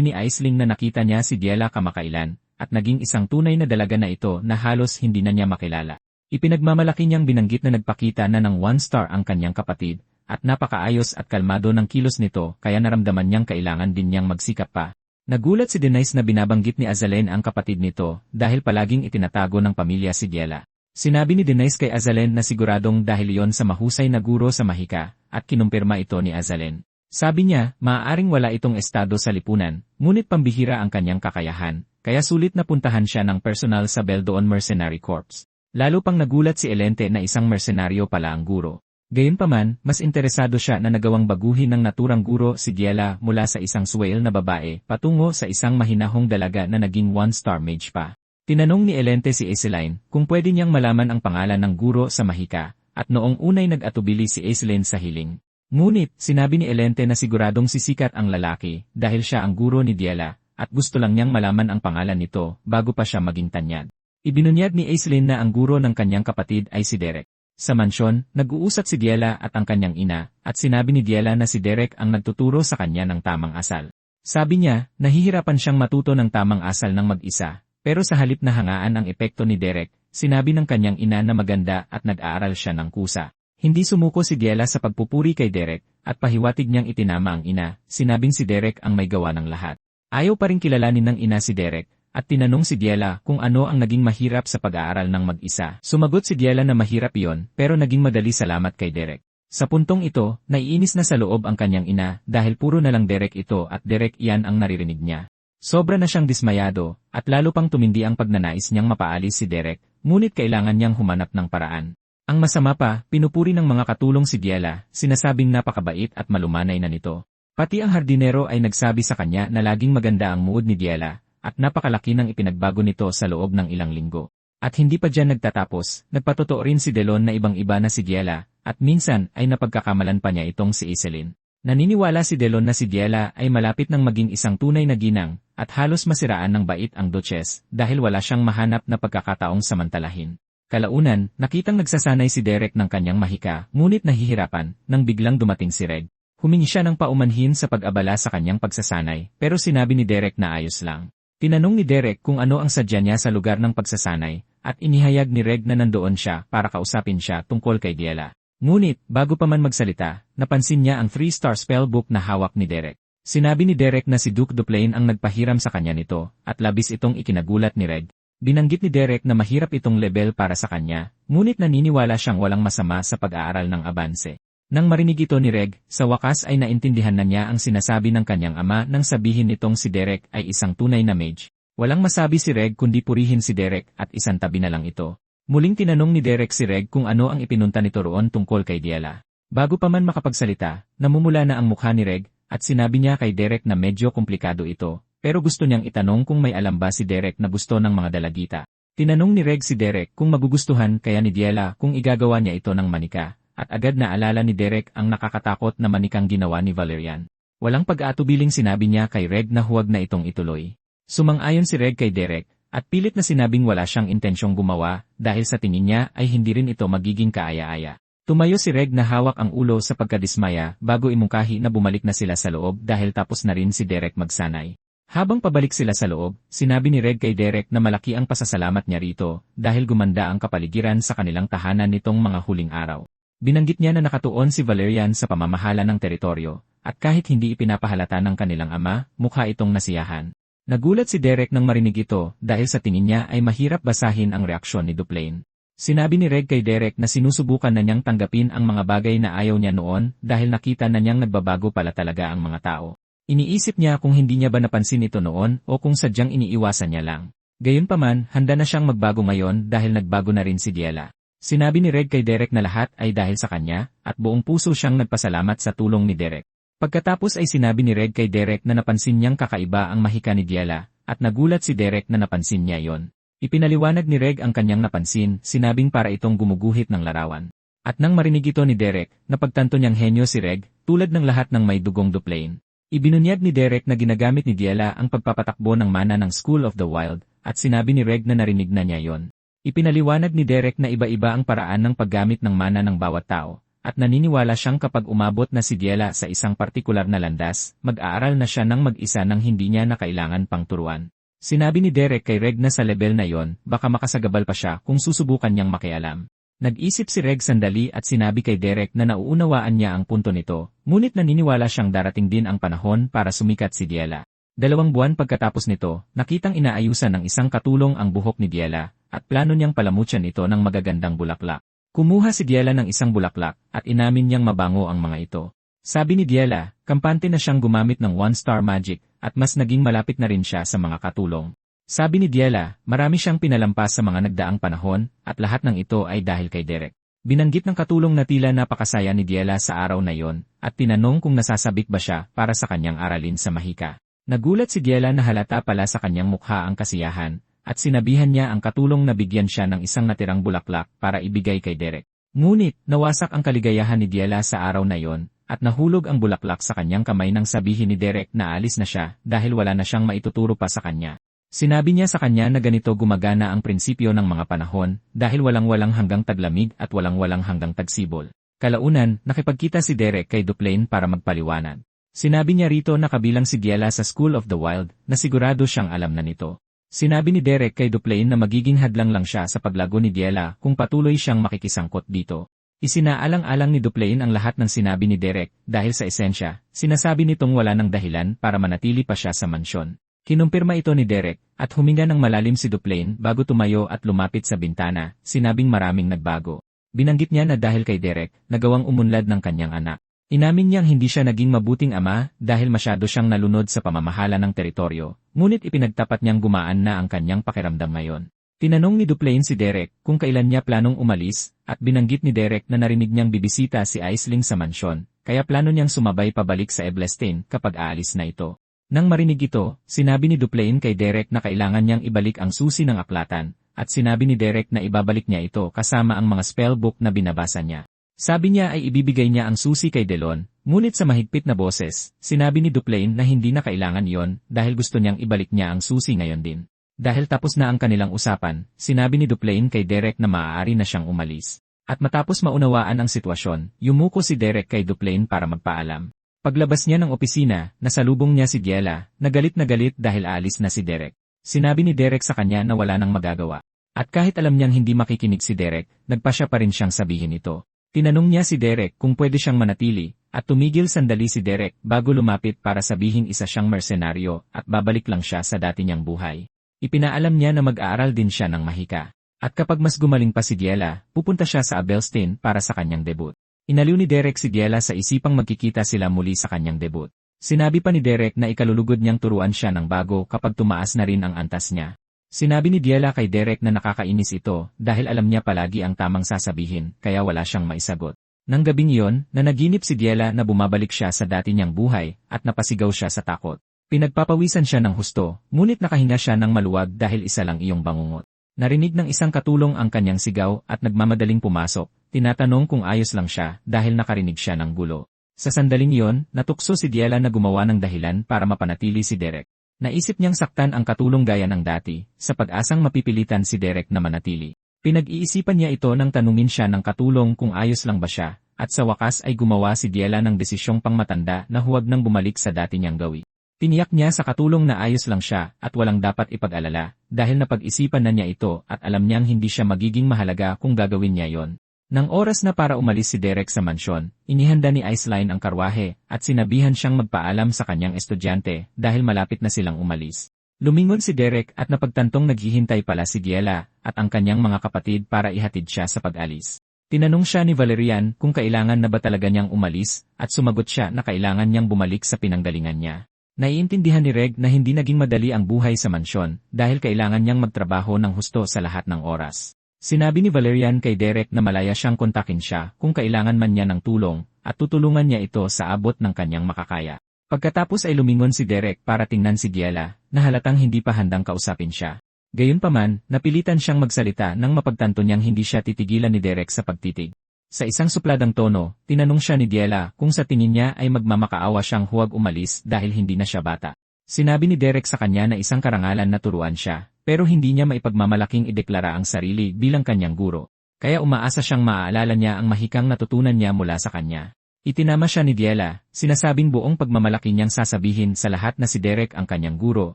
ni Aislinn na nakita niya si Diela kamakailan, at naging isang tunay na dalaga na ito na halos hindi na niya makilala. Ipinagmamalaki niyang binanggit na nagpakita na ng 1-star ang kanyang kapatid, at napakaayos at kalmado ng kilos nito kaya naramdaman niyang kailangan din niyang magsikap pa. Nagulat si Denise na binabanggit ni Azalen ang kapatid nito dahil palaging itinatago ng pamilya si Diela. Sinabi ni Denise kay Azalen na siguradong dahil iyon sa mahusay na guro sa Mahika, at kinumpirma ito ni Azalen. Sabi niya, maaaring wala itong estado sa lipunan, ngunit pambihira ang kanyang kakayahan, kaya sulit na puntahan siya ng personal sa Beldoon Mercenary Corps. Lalo pang nagulat si Elente na isang mersenaryo pala ang guro. Gayunpaman, mas interesado siya na nagawang baguhin ng naturang guro si Diela mula sa isang swale na babae patungo sa isang mahinahong dalaga na naging 1-star mage pa. Tinanong ni Elente si Aislinn kung pwede niyang malaman ang pangalan ng guro sa Mahika, at noong unay nag-atubili si Aislinn sa hiling. Ngunit, sinabi ni Elente na siguradong sisikat ang lalaki dahil siya ang guro ni Diela, at gusto lang niyang malaman ang pangalan nito bago pa siya maging tanyag. Ibinunyag ni Aislinn na ang guro ng kanyang kapatid ay si Derek. Sa mansyon, nag-uusap si Diela at ang kanyang ina, at sinabi ni Diela na si Derek ang nagtuturo sa kanya ng tamang asal. Sabi niya, nahihirapan siyang matuto ng tamang asal ng mag-isa. Pero sa halip na hangaan ang epekto ni Derek, sinabi ng kanyang ina na maganda at nag-aaral siya ng kusa. Hindi sumuko si Diela sa pagpupuri kay Derek, at pahiwatig niyang itinama ang ina, sinabing si Derek ang may gawa ng lahat. Ayaw pa rin kilalanin ng ina si Derek, at tinanong si Diela kung ano ang naging mahirap sa pag-aaral ng mag-isa. Sumagot si Diela na mahirap iyon, pero naging madali salamat kay Derek. Sa puntong ito, naiinis na sa loob ang kanyang ina dahil puro na lang Derek ito at Derek iyan ang naririnig niya. Sobra na siyang dismayado, at lalo pang tumindi ang pagnanais niyang mapaalis si Derek, ngunit kailangan niyang humanap ng paraan. Ang masama pa, pinupuri ng mga katulong si Diela, sinasabing napakabait at malumanay na nito. Pati ang hardinero ay nagsabi sa kanya na laging maganda ang mood ni Diela, at napakalaki ng ipinagbago nito sa loob ng ilang linggo. At hindi pa dyan nagtatapos, nagpatotoo rin si Delon na ibang-iba na si Diela, at minsan ay napagkakamalan pa niya itong si Aislinn. Naniniwala si Delon na si Diela ay malapit ng maging isang tunay na ginang, at halos masiraan ng bait ang Duchess dahil wala siyang mahanap na pagkakataong samantalahin. Kalaunan, nakitang nagsasanay si Derek ng kanyang Mahika, ngunit nahihirapan nang biglang dumating si Reg. Humingi siya ng paumanhin sa pag-abala sa kanyang pagsasanay, pero sinabi ni Derek na ayos lang. Tinanong ni Derek kung ano ang sadya niya sa lugar ng pagsasanay, at inihayag ni Reg na nandoon siya para kausapin siya tungkol kay Diela. Ngunit, bago pa man magsalita, napansin niya ang 3-star spellbook na hawak ni Derek. Sinabi ni Derek na si Duke Duplain ang nagpahiram sa kanya nito, at labis itong ikinagulat ni Reg. Binanggit ni Derek na mahirap itong level para sa kanya, ngunit naniniwala siyang walang masama sa pag-aaral ng abanse. Nang marinig ito ni Reg, sa wakas ay naintindihan na niya ang sinasabi ng kanyang ama nang sabihin nitong si Derek ay isang tunay na mage. Walang masabi si Reg kundi purihin si Derek at isantabi na lang ito. Muling tinanong ni Derek si Reg kung ano ang ipinunta nito roon tungkol kay Diela. Bago pa man makapagsalita, namumula na ang mukha ni Reg, at sinabi niya kay Derek na medyo komplikado ito, pero gusto niyang itanong kung may alam ba si Derek na gusto ng mga dalagita. Tinanong ni Reg si Derek kung magugustuhan kaya ni Diela kung igagawa niya ito ng manika, at agad na alala ni Derek ang nakakatakot na manikang ginawa ni Valerian. Walang pag-aatubiling sinabi niya kay Reg na huwag na itong ituloy. Sumang-ayon si Reg kay Derek, at pilit na sinabing wala siyang intensyong gumawa dahil sa tingin niya ay hindi rin ito magiging kaaya-aya. Tumayo si Reg na hawak ang ulo sa pagkadismaya bago imungkahi na bumalik na sila sa loob dahil tapos na rin si Derek magsanay. Habang pabalik sila sa loob, sinabi ni Reg kay Derek na malaki ang pasasalamat niya rito dahil gumanda ang kapaligiran sa kanilang tahanan nitong mga huling araw. Binanggit niya na nakatuon si Valerian sa pamamahala ng teritoryo, at kahit hindi ipinapahalata ng kanilang ama, mukha itong nasiyahan. Nagulat si Derek nang marinig ito dahil sa tingin niya ay mahirap basahin ang reaksyon ni Duplain. Sinabi ni Reg kay Derek na sinusubukan na niyang tanggapin ang mga bagay na ayaw niya noon dahil nakita na niyang nagbabago pala talaga ang mga tao. Iniisip niya kung hindi niya ba napansin ito noon o kung sadyang iniiwasan niya lang. Gayunpaman, handa na siyang magbago ngayon dahil nagbago na rin si Diela. Sinabi ni Reg kay Derek na lahat ay dahil sa kanya, at buong puso siyang nagpasalamat sa tulong ni Derek. Pagkatapos ay sinabi ni Reg kay Derek na napansin niyang kakaiba ang mahika ni Diela, at nagulat si Derek na napansin niya yon. Ipinaliwanag ni Reg ang kanyang napansin, sinabing para itong gumuguhit ng larawan. At nang marinig ito ni Derek, napagtanto niyang henyo si Reg, tulad ng lahat ng may dugong Duplain. Ibinunyag ni Derek na ginagamit ni Diela ang pagpapatakbo ng mana ng School of the Wild, at sinabi ni Reg na narinig na niya yon. Ipinaliwanag ni Derek na iba-iba ang paraan ng paggamit ng mana ng bawat tao, at naniniwala siyang kapag umabot na si Diela sa isang partikular na landas, mag-aaral na siya ng mag-isa nang hindi niya na kailangan pang turuan. Sinabi ni Derek kay Reg na sa level na yon, baka makasagabal pa siya kung susubukan niyang makialam. Nag-isip si Reg sandali at sinabi kay Derek na nauunawaan niya ang punto nito, ngunit naniniwala siyang darating din ang panahon para sumikat si Diela. 2 buwan pagkatapos nito, nakitang inaayusan ng isang katulong ang buhok ni Diela, at plano niyang palamutyan ito ng magagandang bulaklak. Kumuha si Diela ng isang bulaklak, at inamin niyang mabango ang mga ito. Sabi ni Diela, kampante na siyang gumamit ng one-star magic, at mas naging malapit na rin siya sa mga katulong. Sabi ni Diela, marami siyang pinalampas sa mga nagdaang panahon, at lahat ng ito ay dahil kay Derek. Binanggit ng katulong na tila napakasaya ni Diela sa araw na yon, at tinanong kung nasasabik ba siya para sa kanyang aralin sa mahika. Nagulat si Diela na halata pala sa kanyang mukha ang kasiyahan, at sinabihan niya ang katulong na bigyan siya ng isang natirang bulaklak para ibigay kay Derek. Ngunit, nawasak ang kaligayahan ni Diela sa araw na yon, at nahulog ang bulaklak sa kanyang kamay nang sabihin ni Derek na alis na siya dahil wala na siyang maituturo pa sa kanya. Sinabi niya sa kanya na ganito gumagana ang prinsipyo ng mga panahon dahil walang-walang hanggang taglamig at walang-walang hanggang tagsibol. Kalaunan, nakipagkita si Derek kay Duplain para magpaliwanag. Sinabi niya rito na kabilang si Diela sa School of the Wild na sigurado siyang alam na nito. Sinabi ni Derek kay Duplain na magiging hadlang lang siya sa paglago ni Diela kung patuloy siyang makikisangkot dito. Isinaalang-alang ni Duplain ang lahat ng sinabi ni Derek dahil sa esensya, sinasabi nitong wala ng dahilan para manatili pa siya sa mansyon. Kinumpirma ito ni Derek at huminga ng malalim si Duplain bago tumayo at lumapit sa bintana, sinabing maraming nagbago. Binanggit niya na dahil kay Derek, nagawang umunlad ng kanyang anak. Inamin niyang hindi siya naging mabuting ama dahil masyado siyang nalunod sa pamamahala ng teritoryo, ngunit ipinagtapat niyang gumaan na ang kanyang pakiramdam ngayon. Tinanong ni Duplain si Derek kung kailan niya planong umalis, at binanggit ni Derek na narinig niyang bibisita si Aisling sa mansyon, kaya plano niyang sumabay pabalik sa Eblestein kapag aalis na ito. Nang marinig ito, sinabi ni Duplain kay Derek na kailangan niyang ibalik ang susi ng aklatan, at sinabi ni Derek na ibabalik niya ito kasama ang mga spellbook na binabasa niya. Sabi niya ay ibibigay niya ang susi kay Delon, ngunit sa mahigpit na boses, sinabi ni Duplain na hindi na kailangan iyon dahil gusto niyang ibalik niya ang susi ngayon din. Dahil tapos na ang kanilang usapan, sinabi ni Duplain kay Derek na maaari na siyang umalis. At matapos maunawaan ang sitwasyon, yumuko si Derek kay Duplain para magpaalam. Paglabas niya ng opisina, nasalubong niya si Diela, na galit dahil aalis na si Derek. Sinabi ni Derek sa kanya na wala nang magagawa. At kahit alam niyang hindi makikinig si Derek, nagpasya pa rin siyang sabihin ito. Tinanong niya si Derek kung pwede siyang manatili, at tumigil sandali si Derek bago lumapit para sabihing isa siyang mersenaryo at babalik lang siya sa dati niyang buhay. Ipinaalam niya na mag-aaral din siya ng mahika. At kapag mas gumaling pa si Diela, pupunta siya sa Abelstein para sa kanyang debut. Inaliw ni Derek si Diela sa isipang magkikita sila muli sa kanyang debut. Sinabi pa ni Derek na ikalulugod niyang turuan siya ng bago kapag tumaas na rin ang antas niya. Sinabi ni Diela kay Derek na nakakainis ito dahil alam niya palagi ang tamang sasabihin kaya wala siyang maisagot. Nang gabing iyon, nanaginip si Diela na bumabalik siya sa dati niyang buhay at napasigaw siya sa takot. Pinagpapawisan siya ng husto, ngunit nakahinga siya ng maluwag dahil isa lang iyong bangungot. Narinig ng isang katulong ang kanyang sigaw at nagmamadaling pumasok, tinatanong kung ayos lang siya dahil nakarinig siya ng gulo. Sa sandaling iyon, natukso si Diela na gumawa ng dahilan para mapanatili si Derek. Naisip niyang saktan ang katulong gaya ng dati, sa pag-asang mapipilitan si Derek na manatili. Pinag-iisipan niya ito nang tanungin siya ng katulong kung ayos lang ba siya, at sa wakas ay gumawa si Diela ng desisyong pangmatanda na huwag nang bumalik sa dati niyang gawi. Tiniyak niya sa katulong na ayos lang siya at walang dapat ipag-alala, dahil napag-isipan na niya ito at alam niyang hindi siya magiging mahalaga kung gagawin niya yon. Nang oras na para umalis si Derek sa mansyon, inihanda ni Aisling ang karwahe at sinabihan siyang magpaalam sa kanyang estudyante dahil malapit na silang umalis. Lumingon si Derek at napagtantong naghihintay pala si Diela at ang kanyang mga kapatid para ihatid siya sa pag-alis. Tinanong siya ni Valerian kung kailangan na ba talaga niyang umalis at sumagot siya na kailangan niyang bumalik sa pinanggalingan niya. Naiintindihan ni Reg na hindi naging madali ang buhay sa mansyon dahil kailangan niyang magtrabaho ng husto sa lahat ng oras. Sinabi ni Valerian kay Derek na malaya siyang kontakin siya kung kailangan man niya ng tulong, at tutulungan niya ito sa abot ng kanyang makakaya. Pagkatapos ay lumingon si Derek para tingnan si Giela, na halatang hindi pa handang kausapin siya. Gayunpaman, napilitan siyang magsalita nang mapagtanto niyang hindi siya titigilan ni Derek sa pagtitig. Sa isang supladang tono, tinanong siya ni Giela kung sa tingin niya ay magmamakaawa siyang huwag umalis dahil hindi na siya bata. Sinabi ni Derek sa kanya na isang karangalan na turuan siya, pero hindi niya maipagmamalaking ideklara ang sarili bilang kanyang guro. Kaya umaasa siyang maaalala niya ang mahikang natutunan niya mula sa kanya. Itinama siya ni Giela, sinasabing buong pagmamalaki niyang sasabihin sa lahat na si Derek ang kanyang guro,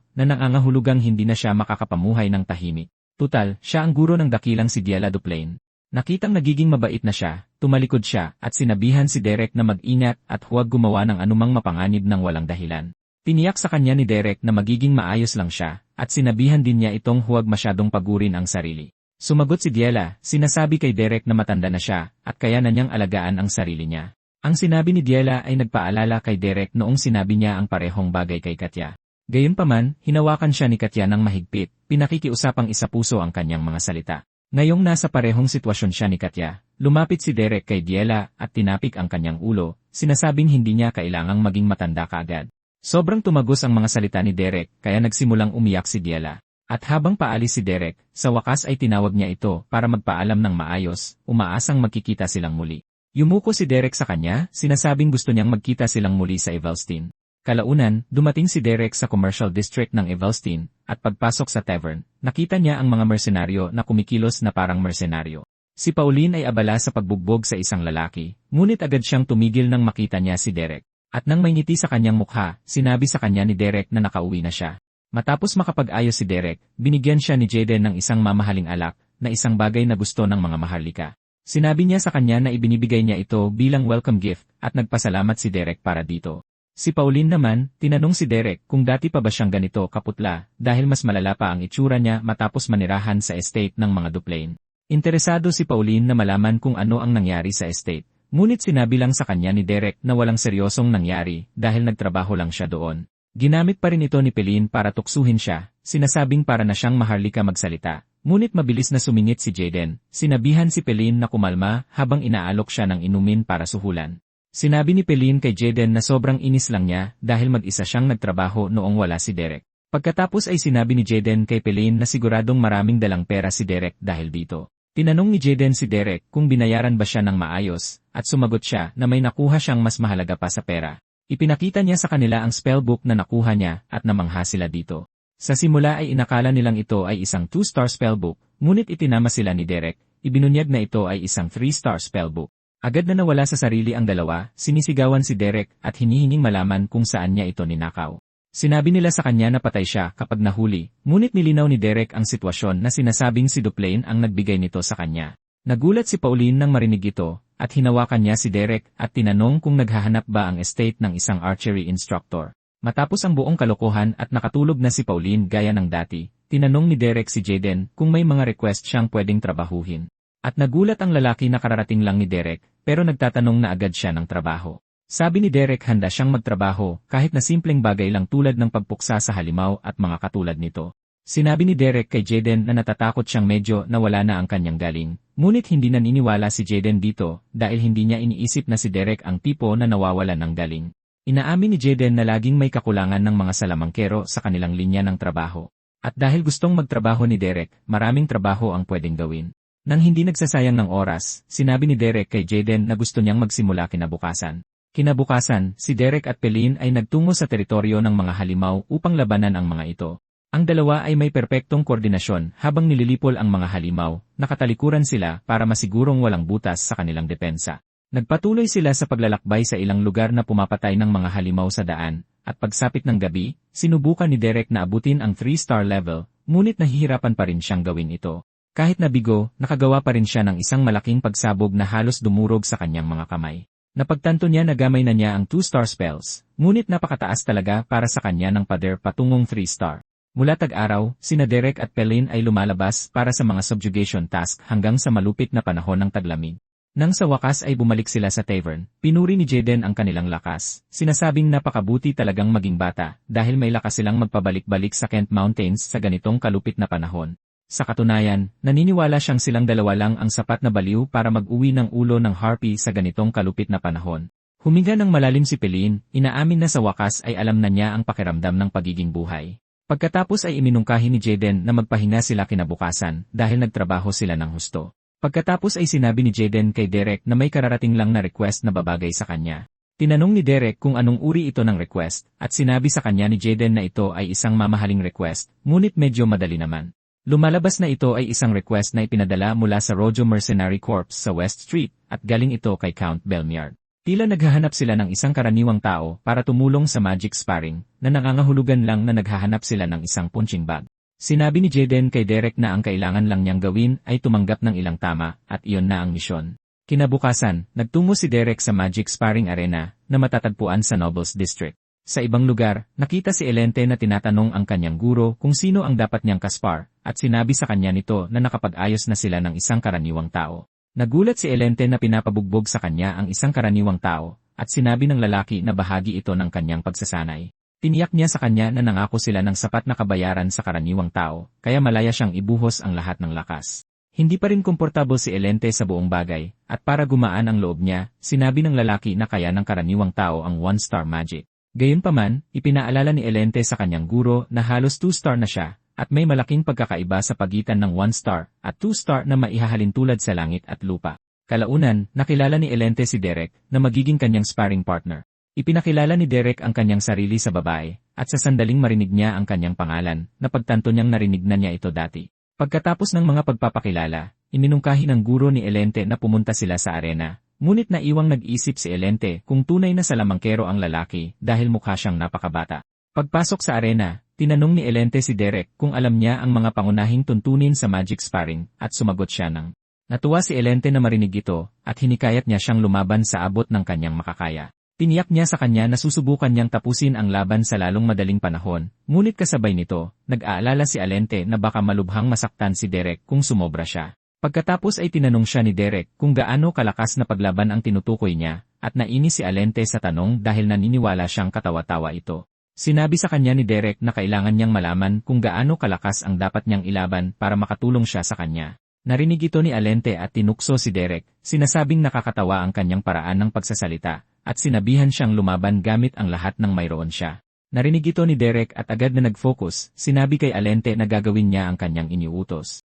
na nangangahulugang hindi na siya makakapamuhay ng tahimik. Tutal, siya ang guro ng dakilang si Giela Duplain. Nakitang nagiging mabait na siya, tumalikod siya at sinabihan si Derek na mag-ingat at huwag gumawa ng anumang mapanganib ng walang dahilan. Tiniyak sa kanya ni Derek na magiging maayos lang siya, at sinabihan din niya itong huwag masyadong pagurin ang sarili. Sumagot si Giela, sinasabi kay Derek na matanda na siya, at kaya na niyang alagaan ang sarili niya. Ang sinabi ni Giela ay nagpaalala kay Derek noong sinabi niya ang parehong bagay kay Katya. Gayunpaman, hinawakan siya ni Katya ng mahigpit, pinakikiusapang isapuso ang kanyang mga salita. Ngayong nasa parehong sitwasyon siya ni Katya, lumapit si Derek kay Giela at tinapik ang kanyang ulo, sinasabing hindi niya kailangang maging matanda kaagad. Sobrang tumagos ang mga salita ni Derek kaya nagsimulang umiyak si Giela. At habang paalis si Derek, sa wakas ay tinawag niya ito para magpaalam ng maayos, umaasang magkikita silang muli. Yumuko si Derek sa kanya, sinasabing gusto niyang magkita silang muli sa Evelstein. Kalaunan, dumating si Derek sa commercial district ng Evelstein, at pagpasok sa tavern, nakita niya ang mga mersenaryo na kumikilos na parang mersenaryo. Si Pauline ay abala sa pagbugbog sa isang lalaki, ngunit agad siyang tumigil nang makita niya si Derek. At nang may ngiti sa kanyang mukha, sinabi sa kanya ni Derek na nakauwi na siya. Matapos makapag-ayos si Derek, binigyan siya ni Jaden ng isang mamahaling alak, na isang bagay na gusto ng mga maharlika. Sinabi niya sa kanya na ibinibigay niya ito bilang welcome gift, at nagpasalamat si Derek para dito. Si Pauline naman, tinanong si Derek kung dati pa ba siyang ganito kaputla, dahil mas malala pa ang itsura niya matapos manirahan sa estate ng mga Duplain. Interesado si Pauline na malaman kung ano ang nangyari sa estate, ngunit sinabi lang sa kanya ni Derek na walang seryosong nangyari dahil nagtrabaho lang siya doon. Ginamit pa rin ito ni Pauline para tuksuhin siya, sinasabing para na siyang maharlika magsalita, ngunit mabilis na sumingit si Jaden, sinabihan si Pauline na kumalma habang inaalok siya ng inumin para suhulan. Sinabi ni Pauline kay Jaden na sobrang inis lang niya dahil mag-isa siyang nagtrabaho noong wala si Derek. Pagkatapos ay sinabi ni Jaden kay Pauline na siguradong maraming dalang pera si Derek dahil dito. Tinanong ni Jaden si Derek kung binayaran ba siya ng maayos, at sumagot siya na may nakuha siyang mas mahalaga pa sa pera. Ipinakita niya sa kanila ang spellbook na nakuha niya at namangha sila dito. Sa simula ay inakala nilang ito ay isang 2-star spellbook, ngunit itinama sila ni Derek, ibinunyag na ito ay isang 3-star spellbook. Agad na nawala sa sarili ang dalawa, sinisigawan si Derek at hinihinging malaman kung saan niya ito ninakaw. Sinabi nila sa kanya na patay siya kapag nahuli, ngunit nilinaw ni Derek ang sitwasyon na sinasabing si Duplain ang nagbigay nito sa kanya. Nagulat si Pauline nang marinig ito, at hinawakan niya si Derek at tinanong kung naghahanap ba ang estate ng isang archery instructor. Matapos ang buong kalokohan at nakatulog na si Pauline gaya ng dati, tinanong ni Derek si Jaden kung may mga request siyang pwedeng trabahuhin. At nagulat ang lalaki na kararating lang ni Derek, pero nagtatanong na agad siya ng trabaho. Sabi ni Derek handa siyang magtrabaho kahit na simpleng bagay lang tulad ng pagpuksa sa halimaw at mga katulad nito. Sinabi ni Derek kay Jaden na natatakot siyang medyo nawala na ang kanyang galing, ngunit hindi naniniwala si Jaden dito dahil hindi niya iniisip na si Derek ang tipo na nawawala ng galing. Inaamin ni Jaden na laging may kakulangan ng mga salamangkero sa kanilang linya ng trabaho. At dahil gustong magtrabaho ni Derek, maraming trabaho ang pwedeng gawin. Nang hindi nagsasayang ng oras, sinabi ni Derek kay Jaden na gusto niyang magsimula kinabukasan. Kinabukasan, si Derek at Pauline ay nagtungo sa teritoryo ng mga halimaw upang labanan ang mga ito. Ang dalawa ay may perpektong koordinasyon habang nililipol ang mga halimaw, nakatalikuran sila para masigurong walang butas sa kanilang depensa. Nagpatuloy sila sa paglalakbay sa ilang lugar na pumapatay ng mga halimaw sa daan, at pagsapit ng gabi, sinubukan ni Derek na abutin ang 3-star level, ngunit nahihirapan pa rin siyang gawin ito. Kahit nabigo, nakagawa pa rin siya ng isang malaking pagsabog na halos dumurog sa kanyang mga kamay. Napagtanto niya na gamay na niya ang 2-star spells, ngunit napakataas talaga para sa kanya ng pader patungong 3-star. Mula tag-araw, sina Derek at Pauline ay lumalabas para sa mga subjugation task hanggang sa malupit na panahon ng taglamig. Nang sa wakas ay bumalik sila sa tavern, pinuri ni Jaden ang kanilang lakas, sinasabing napakabuti talagang maging bata dahil may lakas silang magpabalik-balik sa Kent Mountains sa ganitong kalupit na panahon. Sa katunayan, naniniwala siyang silang dalawa lang ang sapat na baliw para mag-uwi ng ulo ng Harpy sa ganitong kalupit na panahon. Huminga ng malalim si Peline, inaamin na sa wakas ay alam na niya ang pakiramdam ng pagiging buhay. Pagkatapos ay iminungkahi ni Jaden na magpahinga sila kinabukasan dahil nagtrabaho sila ng husto. Pagkatapos ay sinabi ni Jaden kay Derek na may kararating lang na request na babagay sa kanya. Tinanong ni Derek kung anong uri ito ng request at sinabi sa kanya ni Jaden na ito ay isang mamahaling request, ngunit medyo madali naman. Lumalabas na ito ay isang request na ipinadala mula sa Rojo Mercenary Corps sa West Street at galing ito kay Count Belmiard. Tila naghahanap sila ng isang karaniwang tao para tumulong sa magic sparring na nangangahulugan lang na naghahanap sila ng isang punching bag. Sinabi ni Jaden kay Derek na ang kailangan lang niyang gawin ay tumanggap ng ilang tama at iyon na ang misyon. Kinabukasan, nagtungo si Derek sa Magic Sparring Arena na matatagpuan sa Nobles District. Sa ibang lugar, nakita si Elente na tinatanong ang kanyang guro kung sino ang dapat niyang kaspar at sinabi sa kanya nito na nakapag-ayos na sila ng isang karaniwang tao. Nagulat si Elente na pinapabugbog sa kanya ang isang karaniwang tao at sinabi ng lalaki na bahagi ito ng kanyang pagsasanay. Tiniyak niya sa kanya na nangako sila ng sapat na kabayaran sa karaniwang tao kaya malaya siyang ibuhos ang lahat ng lakas. Hindi pa rin komportable si Elente sa buong bagay at para gumaan ang loob niya, sinabi ng lalaki na kaya ng karaniwang tao ang one-star magic. Gayunpaman, ipinaalala ni Elente sa kanyang guro na halos 2-star na siya at may malaking pagkakaiba sa pagitan ng 1-star at 2-star na maihahalin tulad sa langit at lupa. Kalaunan, nakilala ni Elente si Derek na magiging kanyang sparring partner. Ipinakilala ni Derek ang kanyang sarili sa babae at sa sandaling marinig niya ang kanyang pangalan, napagtanto niyang narinig na niya ito dati. Pagkatapos ng mga pagpapakilala, iminungkahi ng guro ni Elente na pumunta sila sa arena, ngunit naiwang nag-isip si Elente kung tunay na salamangkero ang lalaki dahil mukha siyang napakabata. Pagpasok sa arena, tinanong ni Elente si Derek kung alam niya ang mga pangunahing tuntunin sa magic sparring at sumagot siya ng. Natuwa si Elente na marinig ito at hinikayat niya siyang lumaban sa abot ng kanyang makakaya. Tiniyak niya sa kanya na susubukan niyang tapusin ang laban sa lalong madaling panahon, ngunit kasabay nito, nag-aalala si Elente na baka malubhang masaktan si Derek kung sumobra siya. Pagkatapos ay tinanong siya ni Derek kung gaano kalakas na paglaban ang tinutukoy niya, at nainis si Elente sa tanong dahil naniniwala siyang katawa-tawa ito. Sinabi sa kanya ni Derek na kailangan niyang malaman kung gaano kalakas ang dapat niyang ilaban para makatulong siya sa kanya. Narinig ito ni Elente at tinukso si Derek, sinasabing nakakatawa ang kanyang paraan ng pagsasalita, at sinabihan siyang lumaban gamit ang lahat ng mayroon siya. Narinig ito ni Derek at agad na nag-focus, sinabi kay Elente na gagawin niya ang kanyang iniuutos.